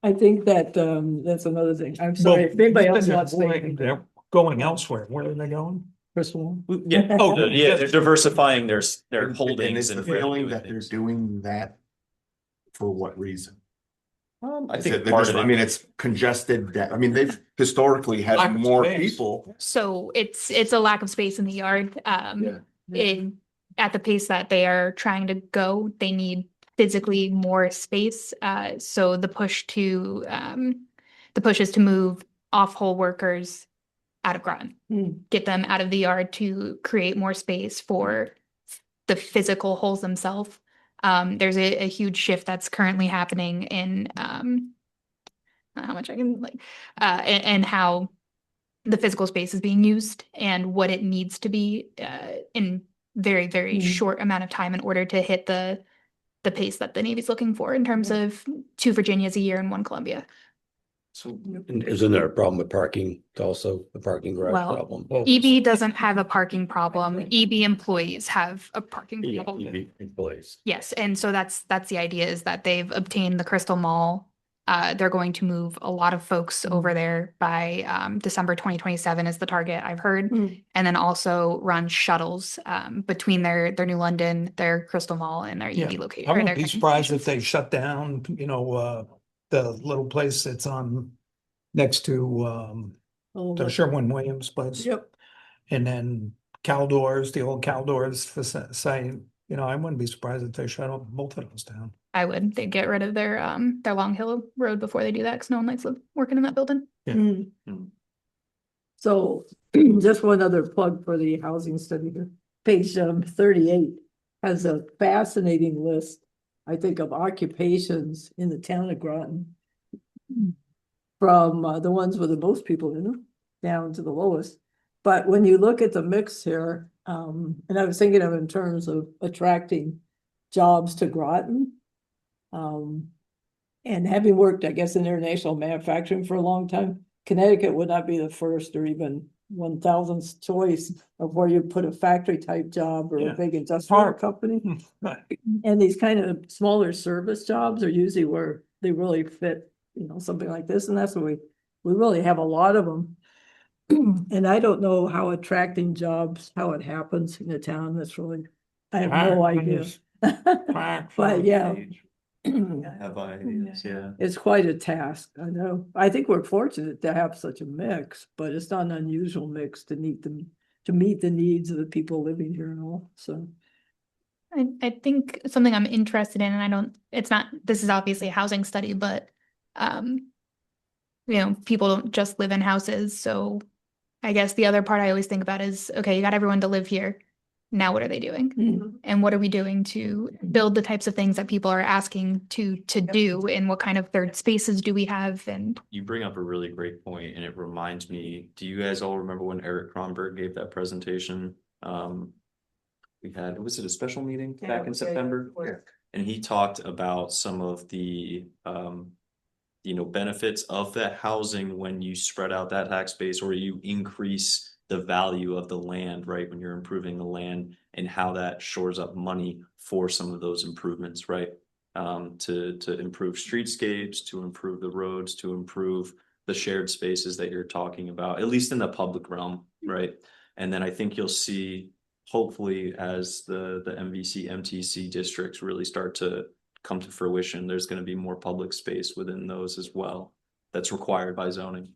I think that that's another thing. I'm sorry, if anybody else wants to say anything. They're going elsewhere. Where are they going? Crystal. Yeah, Oh, yeah, they're diversifying their And holdings it's the and feeling that they're doing that for what reason? I Is think it they're part just, of I it. mean, it's congested, they've historically Lack had of more space. people. So it's a lack of space in the yard. At the pace that they are trying to go, they need physically more space. So the push is to move off-hole workers out of Groton, get them out of the yard to create more space for the physical holes themselves. There's a huge shift that's currently happening in how much I can and how the physical space is being used and what it needs to be in very, very short amount of time in order to hit the pace that the Navy's looking for in terms of 2 Virginias a year and 1 Columbia. So, and isn't there a problem with parking also, the parking garage Well, problem? EB doesn't have a parking problem. EB employees have a parking Yeah, problem. EV employees. Yes, and so that's the idea is that they've obtained the Crystal Mall. They're going to move a lot of folks over there by December 2027 is the target I've heard, and then also run shuttles between their New London, their Crystal Mall, and their EB location. I or wouldn't their be connection surprised if stations. they shut down, the little place that's on next to the Sherwin-Williams place. Yep. And then Caldors, the old Caldors site, I wouldn't be surprised if they shut both of those down. I would. They'd get rid of their Long Hill Road before they do that because no one likes working in that building. So just one other plug for the housing study here. Page 38 has a fascinating list, I think, of occupations in the town of Groton. From the ones with the most people in them down to the lowest. But when you look at the mix here, and I was thinking of in terms of attracting jobs to Groton. And having worked, I guess, in international manufacturing for a long time, Connecticut would not be the first or even 1000th choice of where you put a factory type job or a big industrial company. And these kind of smaller service jobs are usually where they really fit, something like this, and that's what we really have a lot of them. And I don't know how attracting jobs, how it happens in the town, that's really, I have no idea. But yeah. Have ideas, yeah. It's quite a task, I know. I think we're fortunate to have such a mix, but it's not an unusual mix to meet the needs of the people living here and all, so. I think something I'm interested in, and I don't, it's not, this is obviously a housing study, but, people don't just live in houses. So I guess the other part I always think about is, okay, you got everyone to live here. Now what are they doing? And what are we doing to build the types of things that people are asking to do? And what kind of third spaces do we have? And You bring up a really great point, and it reminds me, do you guys all remember when Eric Kronberg gave that presentation? We had, was it a special meeting back in September? And he talked about some of the benefits of that housing when you spread out that tax base or you increase the value of the land, right? When you're improving the land, and how that shores up money for some of those improvements, right? To improve streetscapes, to improve the roads, to improve the shared spaces that you're talking about, at least in the public realm, right? And then I think you'll see, hopefully, as the MVC, MTC districts really start to come to fruition, there's going to be more public space within those as well that's required by zoning.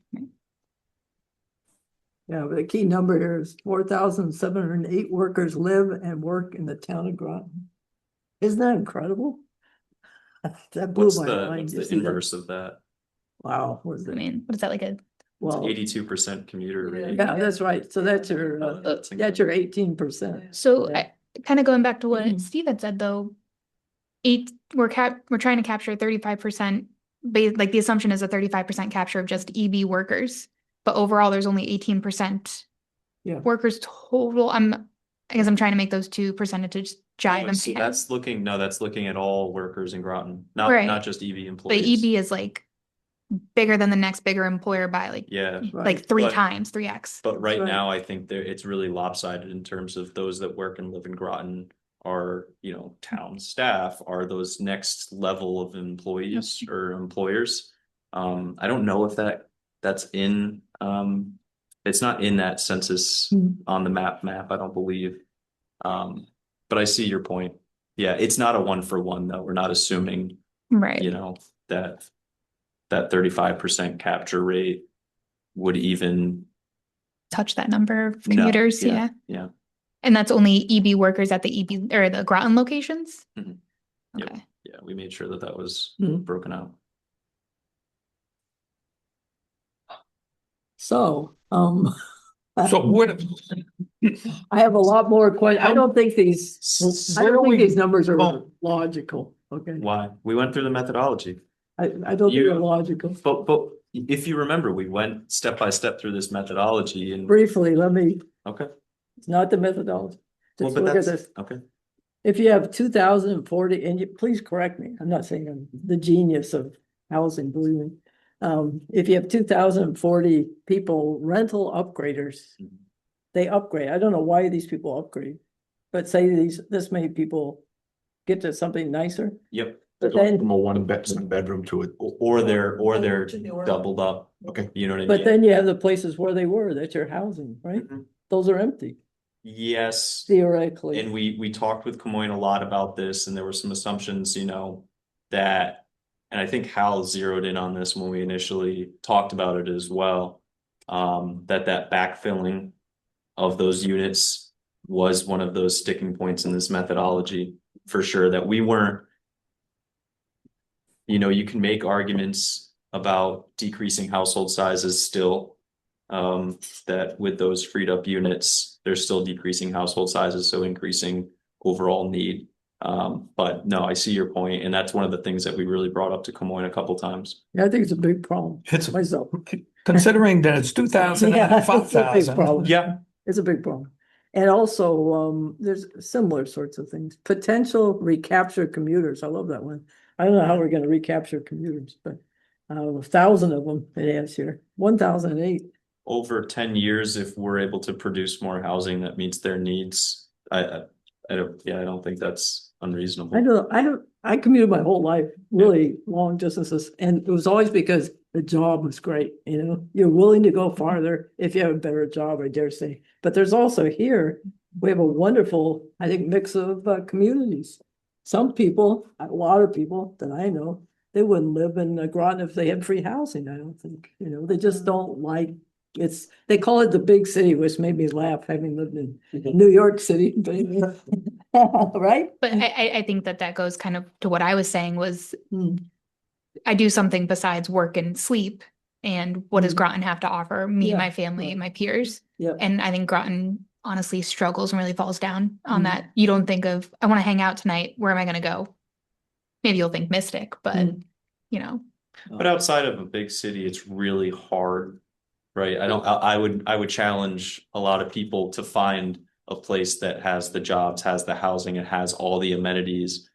Yeah, but the key number here is 4,708 workers live and work in the town of Groton. Isn't that incredible? That blew What's my the mind. what's You the see that? inverse of that? Wow, what is I it? mean, what is that like a, Well, 82% commuter rate. yeah, that's right. So that's your 18%. so Yeah. I kind of going back to what Mhm. Steve had said though, we're trying to capture 35%, like the assumption is a 35% capture of just EB workers, but overall there's only 18% Yeah. workers total. I guess I'm trying to make those two percentages jive. No, so that's looking at all workers in Groton, Right. not just EV But employees. EB is like bigger than the next bigger employer by like Yeah, like three But- times, 3x. but right Right. now I think it's really lopsided in terms of those that work and live in Groton are, town staff, are those next level of employees or employers. I don't know if that's in, it's not in that census on the map, I don't believe. But I see your point. Yeah, it's not a 1-for-1 though. We're not assuming, Right. that 35% capture rate would even Touch that number of No, commuters. yeah, Yeah. yeah. And that's only EB workers at the EB or the Groton locations? Mhm. Yep. Okay. Yeah, we made sure that was Mhm. broken out. So, So what, I have a lot more questions. I don't think these numbers are Oh. logical, okay? Why? We went through the methodology. I don't think You- they're logical. But if you remember, we went step by step through this methodology and, Briefly, okay. it's not the methodology. Well, Just but look at that's, this. okay. If you have 2,040, and please correct me, I'm not saying I'm the genius of housing, believe me. If you have 2,040 people, rental upgraders, they upgrade. I don't know why these people upgrade. But say this many people get to something nicer, Yep. but then, From a one bedroom to a. Or they're doubled up. Okay. You know what I mean? but then you have the places where they were, that you're housing, right? Mhm. Those are empty Yes. theoretically. And we talked with Camoin a lot about this, and there were some assumptions, that, and I think Hal zeroed in on this when we initially talked about it as well. That backfilling of those units was one of those sticking points in this methodology, for sure, that we weren't. You can make arguments about decreasing household sizes still. That with those freed up units, they're still decreasing household sizes, so increasing overall need. But no, I see your point, and that's one of the things that we really brought up to Camoin a couple times. Yeah, I think it's a big problem it's, myself. considering that it's 2,000 Yeah, and it's a big 5,000. problem. Yeah. It's a big problem. And also, there's similar sorts of things. Potential recapture commuters. I love that one. I don't know how we're gonna recapture commuters, but 1,000 of them it has here, 1,008. Over 10 years, if we're able to produce more housing that meets their needs, I don't think that's unreasonable. I I commuted my whole life, really long distances, and it was always because the job was great, you know? You're willing to go farther if you have a better job, I dare say. But there's also here, we have a wonderful, I think, mix of communities. Some people, a lot of people that I know, they wouldn't live in Groton if they had free housing, I don't think, you know, they just don't like, they call it the big city, which made me laugh, having lived in New York City, right? But I think that goes kind of to what I was saying was Hmm. I do something besides work and sleep. And what does Mm. Groton have to offer me, Yeah, my family, right. my peers? Yeah. And I think Groton honestly struggles and really falls down on Mhm. that. You don't think of, I want to hang out tonight. Where am I going to go? Maybe you'll think Mystic, but Mm. you know, But outside of a big city, it's really hard, right? I would challenge a lot of people to find a place that has the jobs, has the housing, and has all the amenities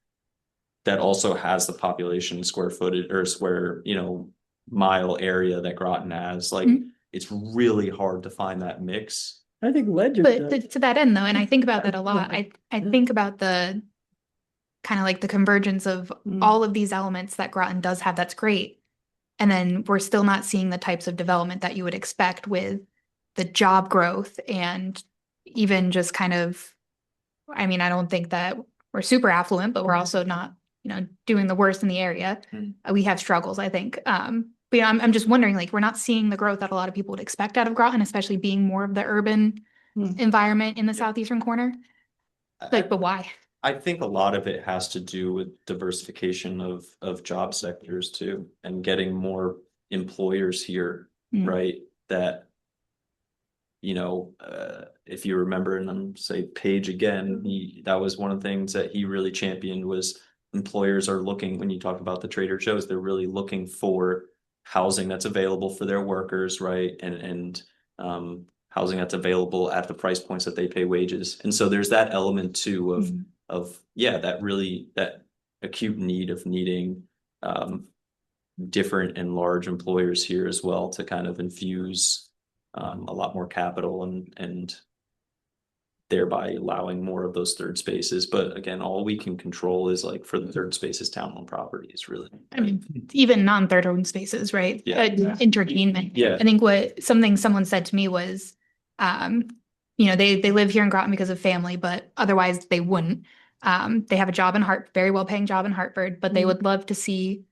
that also has the population square footage or square, mile area that Groton has. Like, Mhm. it's really hard to find that mix. I think Ledger but does. to that end though, and I think about that a lot. Yeah. I think about the kind of like the convergence of Mm. all of these elements that Groton does have that's great. And then we're still not seeing the types of development that you would expect with the job growth and even just kind of, I mean, I don't think that we're super affluent, but we're also not, doing the worst in the area. We have struggles, I think. But I'm just wondering, like, we're not seeing the growth that a lot of people would expect out of Groton, especially being more of the urban environment in the southeastern corner. Like, but why? I think a lot of it has to do with diversification of job sectors too, and getting more employers here, right? That, if you remember, and I'm say Page again, that was one of the things that he really championed was employers are looking, when you talk about the Trader Joe's, they're really looking for housing that's available for their workers, right? And housing that's available at the price points that they pay wages. And so there's that element too of that acute need of needing different and large employers here as well to kind of infuse a lot more capital and thereby allowing more of those third spaces. But again, all we can control is like for the third spaces, town-owned properties, really. I mean, even non-third owned spaces, right? Yeah. Entertainment. Yeah. I think someone said to me was, they live here in Groton because of family, but otherwise they wouldn't. They have a job in very well paying job in Hartford, but they would love to see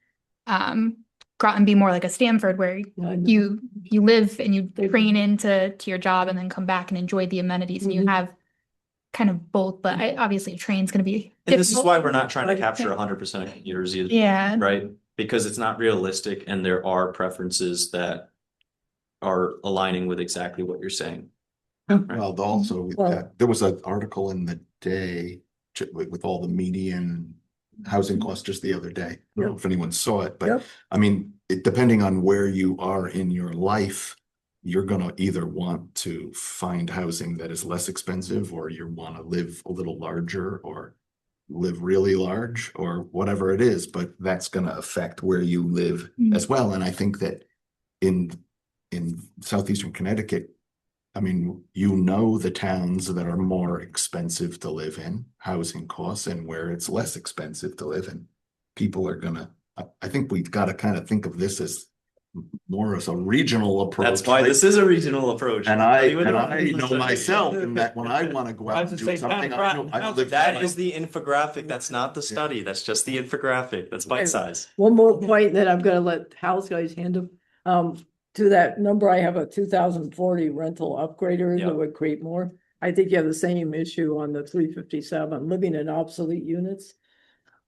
Groton be more like a Stamford where you live and you train into your job and then come back and enjoy the amenities and you have kind of both, but obviously a train's going to be And this is difficult. why we're not trying to capture 100% of commuters either. Yeah. Right? Because it's not realistic and there are preferences that are aligning with exactly what you're saying. Well, also, Well- there was an article in the day with all the median housing costs just the other day. I don't know if anyone saw it, but Yep. I mean, depending on where you are in your life, you're gonna either want to find housing that is less expensive, or you want to live a little larger, or live really large, or whatever it is, but that's gonna affect where you live as well. And I think that in southeastern Connecticut, I mean, the towns that are more expensive to live in, housing costs, and where it's less expensive to live in. People are I think we've got to kind of think of this as more as a regional approach. That's why this is a regional approach. And I know myself, and that when I want to go out and do something, That is the infographic. That's not the study. That's just the infographic. That's bite size. One more point that I'm gonna let house guys handle. To that number, I have a 2040 rental upgrader Yeah. that would create more. I think you have the same issue on the 357, living in obsolete units.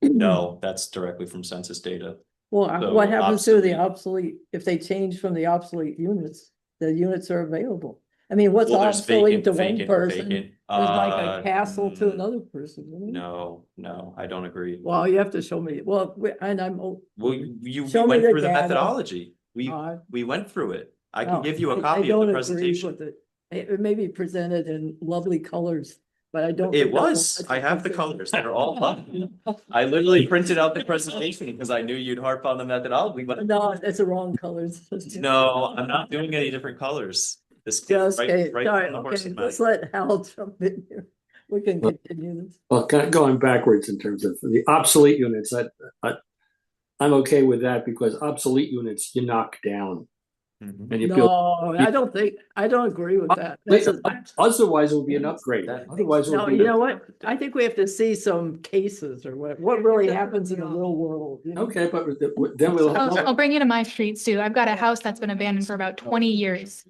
No, that's directly from census data. Well, So what happens to the obsolete, if they change from the obsolete units, the units are available? I mean, what's Well, there's obsolete to one vacant, person? vacant. There's like a castle to another person. Isn't it? No, I don't agree. Well, you have to show me, and I'm. Well, you Show me went the through the data. methodology. We went through it. I can give you a copy of the presentation. It may be presented in lovely colors, but I don't. It think that's was. what I have the colors. They're all fun. I literally printed out the presentation because I knew you'd harp on the methodology. But No, it's the wrong colors. no, I'm not doing any different colors. This Just, right, okay, right sorry, from the okay, horse's let's mouth. let Hal jump in here. We can continue this. Well, kind of going backwards in terms of the obsolete units, I'm okay with that because obsolete units you knock down Mhm. and you build. No, I don't agree with that. Otherwise, it would be an upgrade. Otherwise, it would No, be. you know what? I think we have to see some cases or what really happens in the real world. You know? Okay, but then we'll I'll have. bring you to my street, Sue. I've got a house that's been abandoned for about 20 years.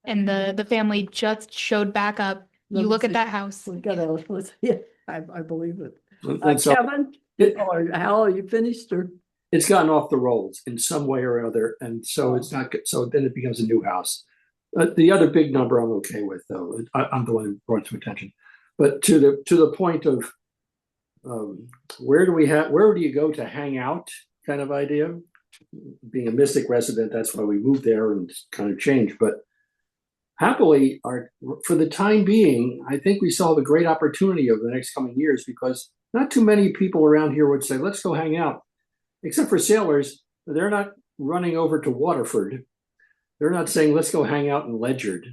And the family just showed back up. You look at that house. We gotta, yeah, I believe it. And so Kevin, or Hal, are you finished or? it's gotten off the rolls in some way or other, and so it's not good. So then it becomes a new house. The other big number I'm okay with, though. I'm the one who brought it to attention. But to the point of where do you go to hang out kind of idea? Being a Mystic resident, that's why we moved there and kind of changed. But happily, for the time being, I think we still have a great opportunity over the next coming years because not too many people around here would say, let's go hang out. Except for sailors, they're not running over to Waterford. They're not saying, let's go hang out in Ledyard.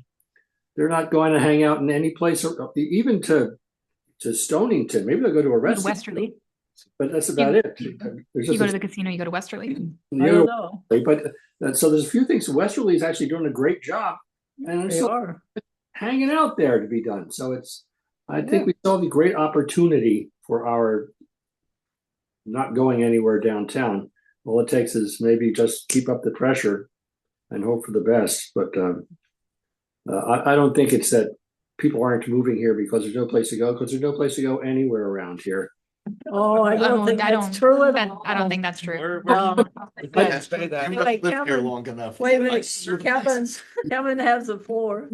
They're not going to hang out in any place, even to Stonington. Maybe they'll go to a Go to restaurant. Westerly. But that's about it. You go to the casino, you go to Westerly. I don't know. But so there's a few things. Westerly is actually doing a great job, and They still are. hanging out there to be done. So I think we still have a great opportunity for our not going anywhere downtown. All it takes is maybe just keep up the pressure and hope for the best. But I don't think it's that people aren't moving here because there's no place to go, because there's no place to go anywhere around here. Oh, I don't think that's true at all. I don't think that's true. Can't say that. Wait, I've lived here Kevin. long enough. Wait a minute, Kevin has the floor.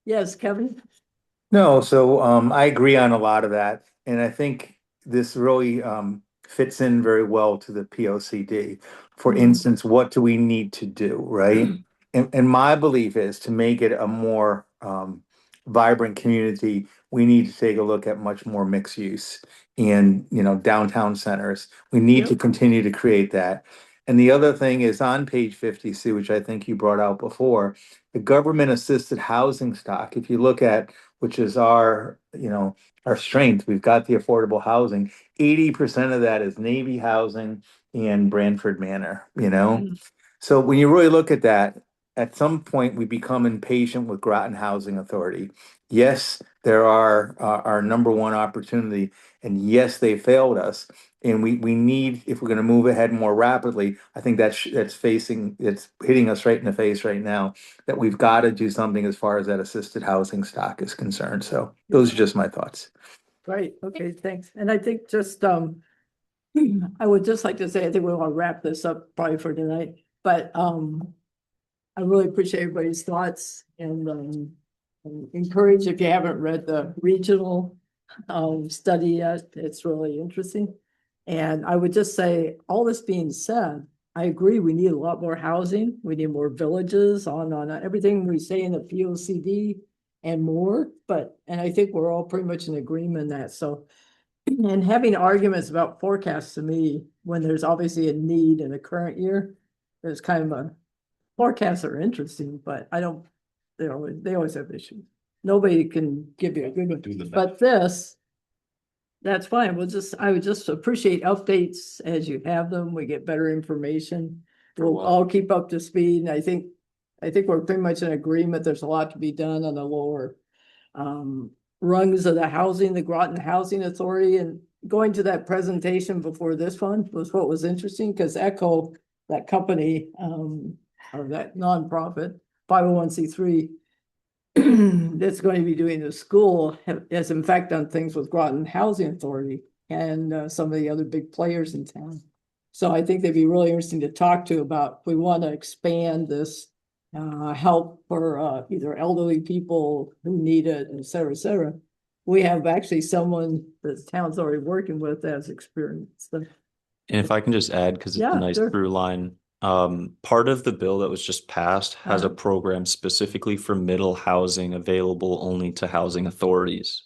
Yes, Kevin. No, so I agree on a lot of that, and I think this really fits in very well to the POCD. For instance, what do we need to do, right? And my belief is to make it a more vibrant community, we need to take a look at much more mixed use in, downtown centers. We need to continue to create that. And the other thing is on page 50C, which I think you brought out before, the government assisted housing stock. If you look at, which is our strength, we've got the affordable housing. 80% of that is Navy housing and Branford Manor, So when you really look at that, at some point we become impatient with Groton Housing Authority. Yes, they're our number one opportunity, and yes, they failed us. And we need, if we're going to move ahead more rapidly, I think it's hitting us right in the face right now, that we've got to do something as far as that assisted housing stock is concerned. So those are just my thoughts. Right, okay, thanks. And I think just, I would just like to say, I think we'll wrap this up probably for tonight, but I really appreciate everybody's thoughts and encourage, if you haven't read the regional study yet, it's really interesting. And I would just say, all this being said, I agree, we need a lot more housing. We need more villages on everything we say in the POCD and more. And I think we're all pretty much in agreement on that. So, and having arguments about forecasts to me, when there's obviously a need in the current year, there's kind of forecasts are interesting, but they always have issues. Nobody can give you a good one. But that's fine. I would just appreciate updates as you have them. We get better information. We'll all keep up to speed. And I think we're pretty much in agreement. There's a lot to be done on the lower rungs of the Groton Housing Authority. And going to that presentation before this one was what was interesting, because ECHO, that company, or that nonprofit 501c3 that's going to be doing the school has in fact done things with Groton Housing Authority and some of the other big players in town. So I think they'd be really interesting to talk to about if we want to expand this help for either elderly people who need it, et cetera, et cetera. We have actually someone that the town's already working with that has experience. And if I can just add, because it's a nice through line. Part of the bill that was just passed has a program specifically for middle housing available only to housing authorities.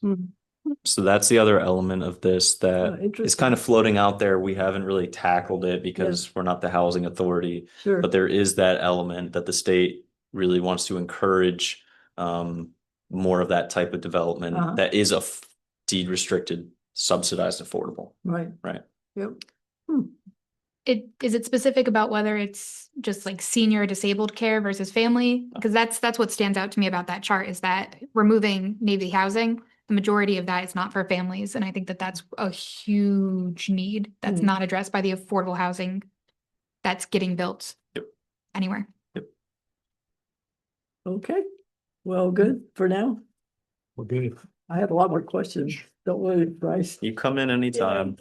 So that's the other element of this that is kind of floating out there. We haven't really tackled it because we're not the housing authority, but there is that element that the state really wants to encourage more of that type of development Uh-huh. that is deed restricted, subsidized, affordable. Right. Right. Yep. Is it specific about whether it's just like senior disabled care versus family? Because that's what stands out to me about that chart is that removing Navy housing, the majority of that is not for families. And I think that that's a huge need that's not addressed by the affordable housing that's getting built anywhere. Okay. Well, good for now. We're good. I have a lot more questions. Don't worry, Bryce. You come in anytime.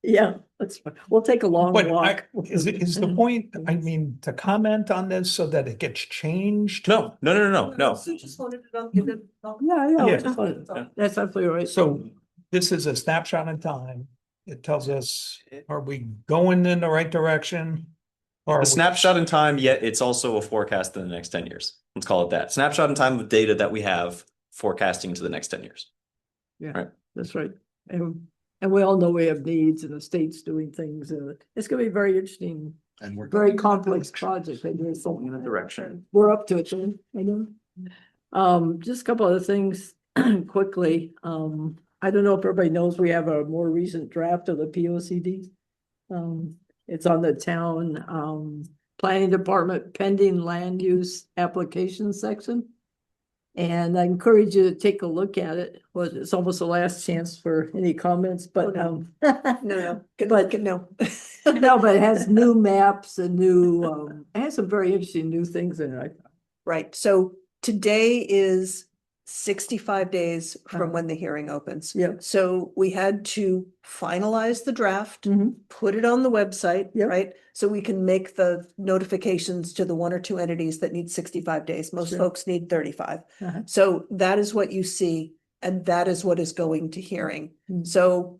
Yeah, that's fine. We'll take a long But walk. is the point, I mean, to comment on this so that it gets changed? No. Sue just wanted to know, give it. Yeah, Yeah. that's absolutely right. So this is a snapshot in time. It tells us, are we going in the right direction? Or A snapshot in time, yet it's also a forecast in the next 10 years. Let's call it that. Snapshot in time of data that we have forecasting into the next 10 years. Yeah, Right. that's right. And we all know we have needs and the state's doing things. It's gonna be very interesting, And we're very complex project. They do something in the direction. We're up to it, then, I know. Just a couple of things quickly. I don't know if everybody knows, we have a more recent draft of the POCD. It's on the town, planning department pending land use application section. And I encourage you to take a look at it. Well, it's almost the last chance for any comments, but, No, but no. no, but it has new maps and new, it has some very interesting new things in it. Right, so today is 65 days from Uh-huh. when the hearing opens. Yep. So we had to finalize the draft, Mhm. put it on the website, Yep. right? So we can make the notifications to the 1 or 2 entities that need 65 days. Most Sure. folks need 35. Uh-huh. So that is what you see, and that is what is going to hearing. Mm. So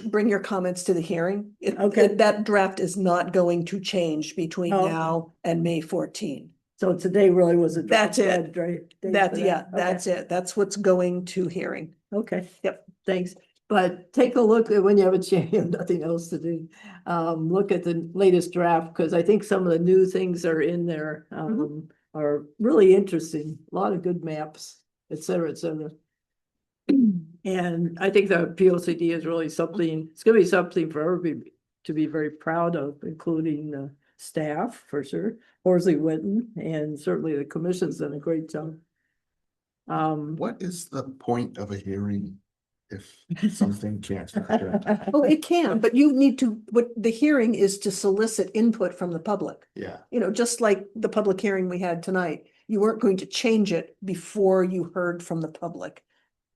bring your comments to the hearing. Okay. That draft is not going to change between Oh. now and May 14. So today really was a. That's it. Right. That's, yeah, Okay. that's it. That's what's going to hearing. Okay. Yep. Thanks. But take a look at when you have a chance, you have nothing else to do. Look at the latest draft, because I think some of the new things are in there, are really interesting. A lot of good maps, et cetera, et cetera. And I think the POCD is really something, it's gonna be something for everybody to be very proud of, including the staff, for sure. Horsley Witten, and certainly the commission's done a great job. What is the point of a hearing if something can't factor into? Oh, it can, but you need to, what the hearing is to solicit input from the public. Yeah, You know, just like the public hearing we had tonight, you weren't going to change it before you heard from the public.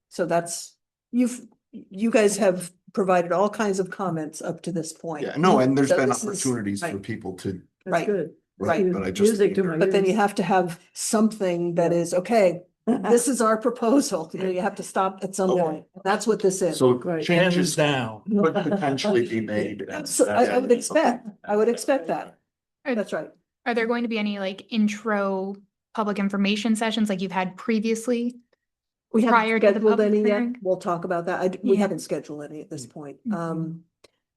So that's, you guys have provided all kinds of comments up to this point. yeah, no, and there's So been this is- opportunities for right. people to, That's Right. good. Right. but I just. Music to my But then you ears. have to have something that is, okay, this is our proposal. You know, you have to stop at some Okay. point. That's what this is. So Right. Hands changes down. could potentially be made. and So I that's- would expect, that. Are- That's right. Are there going to be any like intro public information sessions like you've had previously? We Prior haven't to the scheduled public any yet. hearing? We'll talk about that. We Yeah. haven't scheduled any at this point. Mhm.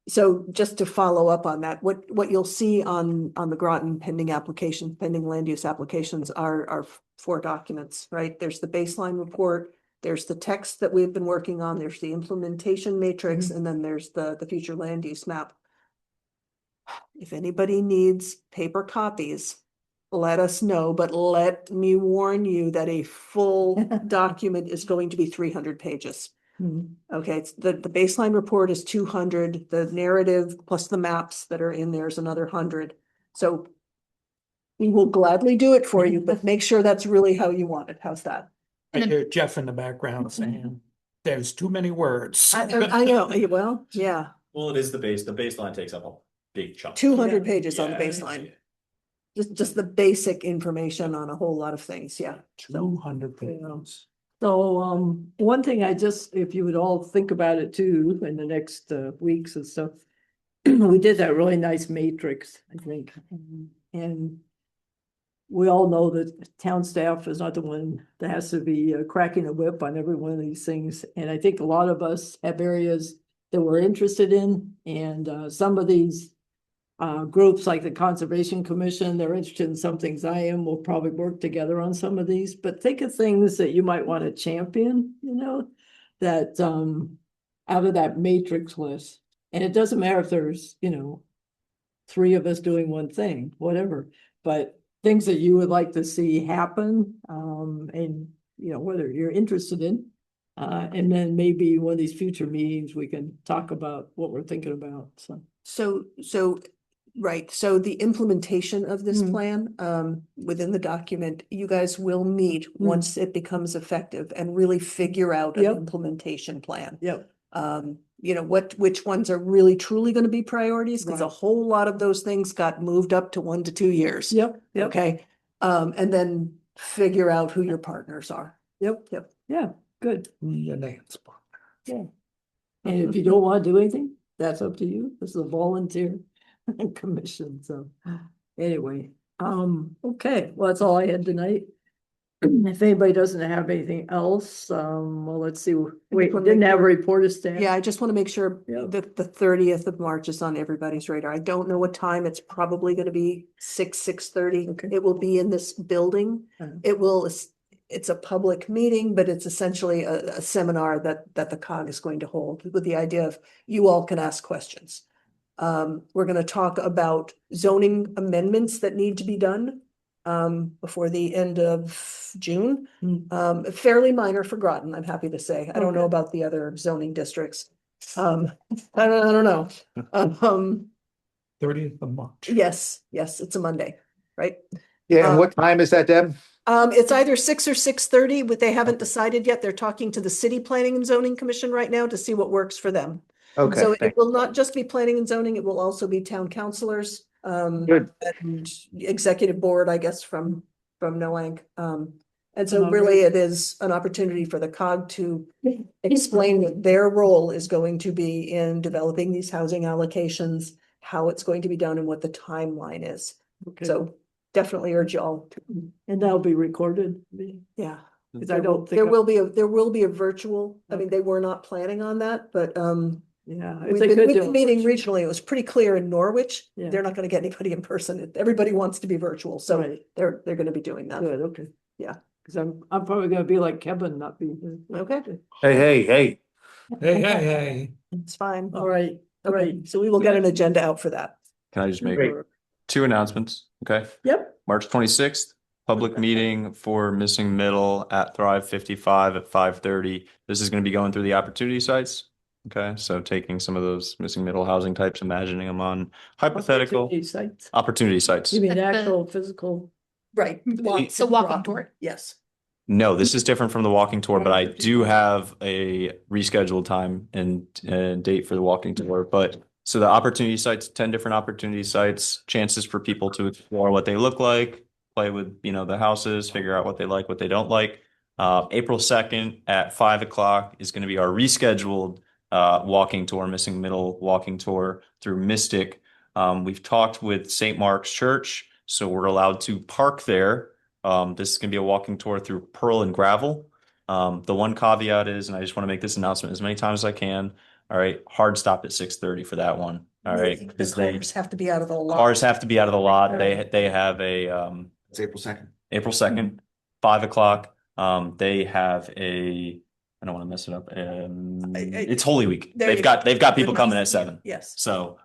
So just to follow up on that, what you'll see on the Groton pending land use applications are 4 documents, right? There's the baseline report, there's the text that we've been working on, there's the implementation matrix, and then there's the future land use map. If anybody needs paper copies, let us know, but let me warn you that a full document is going to be 300 pages. Mhm. Okay, it's the baseline report is 200, the narrative plus the maps that are in there is another 100. So we will gladly do it for you, but make sure that's really how you want it. How's that? I hear Jeff in the background saying, there's too many words. I know, well, yeah, Well, it is the baseline takes up a big chunk. 200 pages on the Yeah. baseline. Just the basic information on a whole lot of things, yeah. 200 pages. So, one thing if you would all think about it too, in the next weeks and stuff. We did that really nice matrix, I think, and we all know that town staff is not the one that has to be cracking a whip on every one of these things. And I think a lot of us have areas that we're interested in, and some of these groups like the Conservation Commission, they're interested in some things I am, we'll probably work together on some of these, but think of things that you might want to champion, that, out of that matrix list. And it doesn't matter if there's, three of us doing one thing, whatever, but things that you would like to see happen, and, whether you're interested in. And then maybe one of these future meetings, we can talk about what we're thinking about, so. Right, so the implementation of this Mm. plan, within the document, you guys will meet once it becomes effective and really figure out an Yep. implementation plan. Yep. Which ones are really truly gonna be priorities, because a Right. whole lot of those things got moved up to 1 to 2 years. Yep. Okay, and then figure out who your partners are. Yep. Yeah, good. The names. Yeah. And if you don't want to do anything, that's up to you. This is a volunteer commission, so anyway, okay, well, that's all I had tonight. If anybody doesn't have anything else, well, let's see, wait, wanna didn't make have a sure- report of staff. Yeah, I just want to make sure Yep. that the 30th of March is on everybody's radar. I don't know what time. It's probably going to be 6:30. Okay. It will be in this building. Uh-huh. It's a public meeting, but it's essentially a seminar that the COG is going to hold with the idea of you all can ask questions. We're going to talk about zoning amendments that need to be done before the end of June. Fairly minor for Groton, I'm happy to say. I don't know Okay. about the other zoning districts. I don't know. 30th of March. Yes, it's a Monday, right? Yeah, and what time is that, Deb? It's either 6 or 6:30, but they haven't decided yet. They're talking to the City Planning and Zoning Commission right now to see what works for them. Okay, So it thank- will not just be planning and zoning, it will also be town councilors, Good. and executive board, I guess, from NOANC. And so All really right. it is an opportunity for the COG to explain what their role is going to be in developing these housing allocations, how it's going to be done and what the timeline is. Okay. So definitely urge y'all to, And that'll be recorded. yeah. Because I don't think. There will be a virtual, I mean, they were not planning on that, but Yeah. if we've they been could we've do been it meeting virtual. regionally. It was pretty clear in Norwich. Yeah. They're not gonna get anybody in person. Everybody wants to be virtual, so Right. they're gonna be doing that. Good, okay. Yeah. Because I'm probably gonna be like Kevin, not be here. Okay, Hey. Hey. it's fine. All right, great. So we will get an agenda out for that. Can I just make Great. two announcements? Okay. Yep. March 26th, public meeting for Missing Middle at Thrive 55 at 5:30. This is going to be going through the opportunity sites. Okay, so taking some of those missing middle housing types, imagining them on hypothetical Opportunity sites. opportunity sites. You mean Like the- actual physical? Right. It's a walking tour. Yes. No, this is different from the walking tour, but I do have a rescheduled time and date for the walking tour. But so the opportunity sites, 10 different opportunity sites, chances for people to explore what they look like, play with, the houses, figure out what they like, what they don't like. April 2nd at 5 o'clock is going to be our rescheduled walking tour, missing middle walking tour through Mystic. We've talked with St. Mark's Church, so we're allowed to park there. This is going to be a walking tour through Pearl and Gravel. The one caveat is, and I just want to make this announcement as many times as I can. All right, hard stop at 6:30 for that one. All right, The because cars have to be out of the lot. cars have to be out of the lot. They have a It's April 2nd. April 2nd, 5 o'clock. They have a, I don't want to mess it up. It's Holy Week. There They've you got go. people coming at 7. Yes. So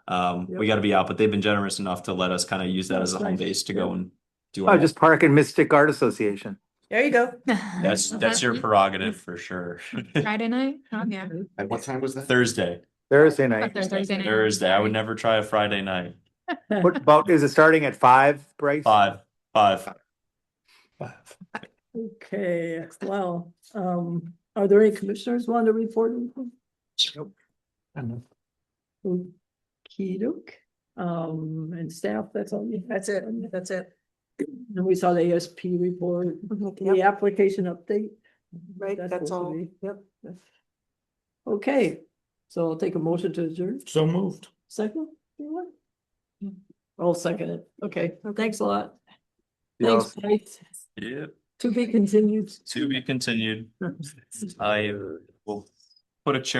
we got to be out, but they've been generous enough to let us kind of use that as a home base to go and do. Oh, just park in Mystic Art Association. There you go. That's your prerogative for sure. Friday night? Oh, yeah. At what time was that? Thursday. Thursday night. Thursday night. Thursday. I would never try a Friday night. What about, is it starting at 5, Bryce? 5. Okay, well, are there any commissioners want to report? Nope. Okey-doke. And staff, that's all you. That's it. That's it. And we saw the ASP report, the application update. Right, that's supposed to all. be- Yep. Okay, so I'll take a motion to adjourn. So moved. Second? Anyone? I'll second it. Okay, thanks a lot. Yeah. Thanks, Mike. Yep. To be continued. To be continued. I will put a chair.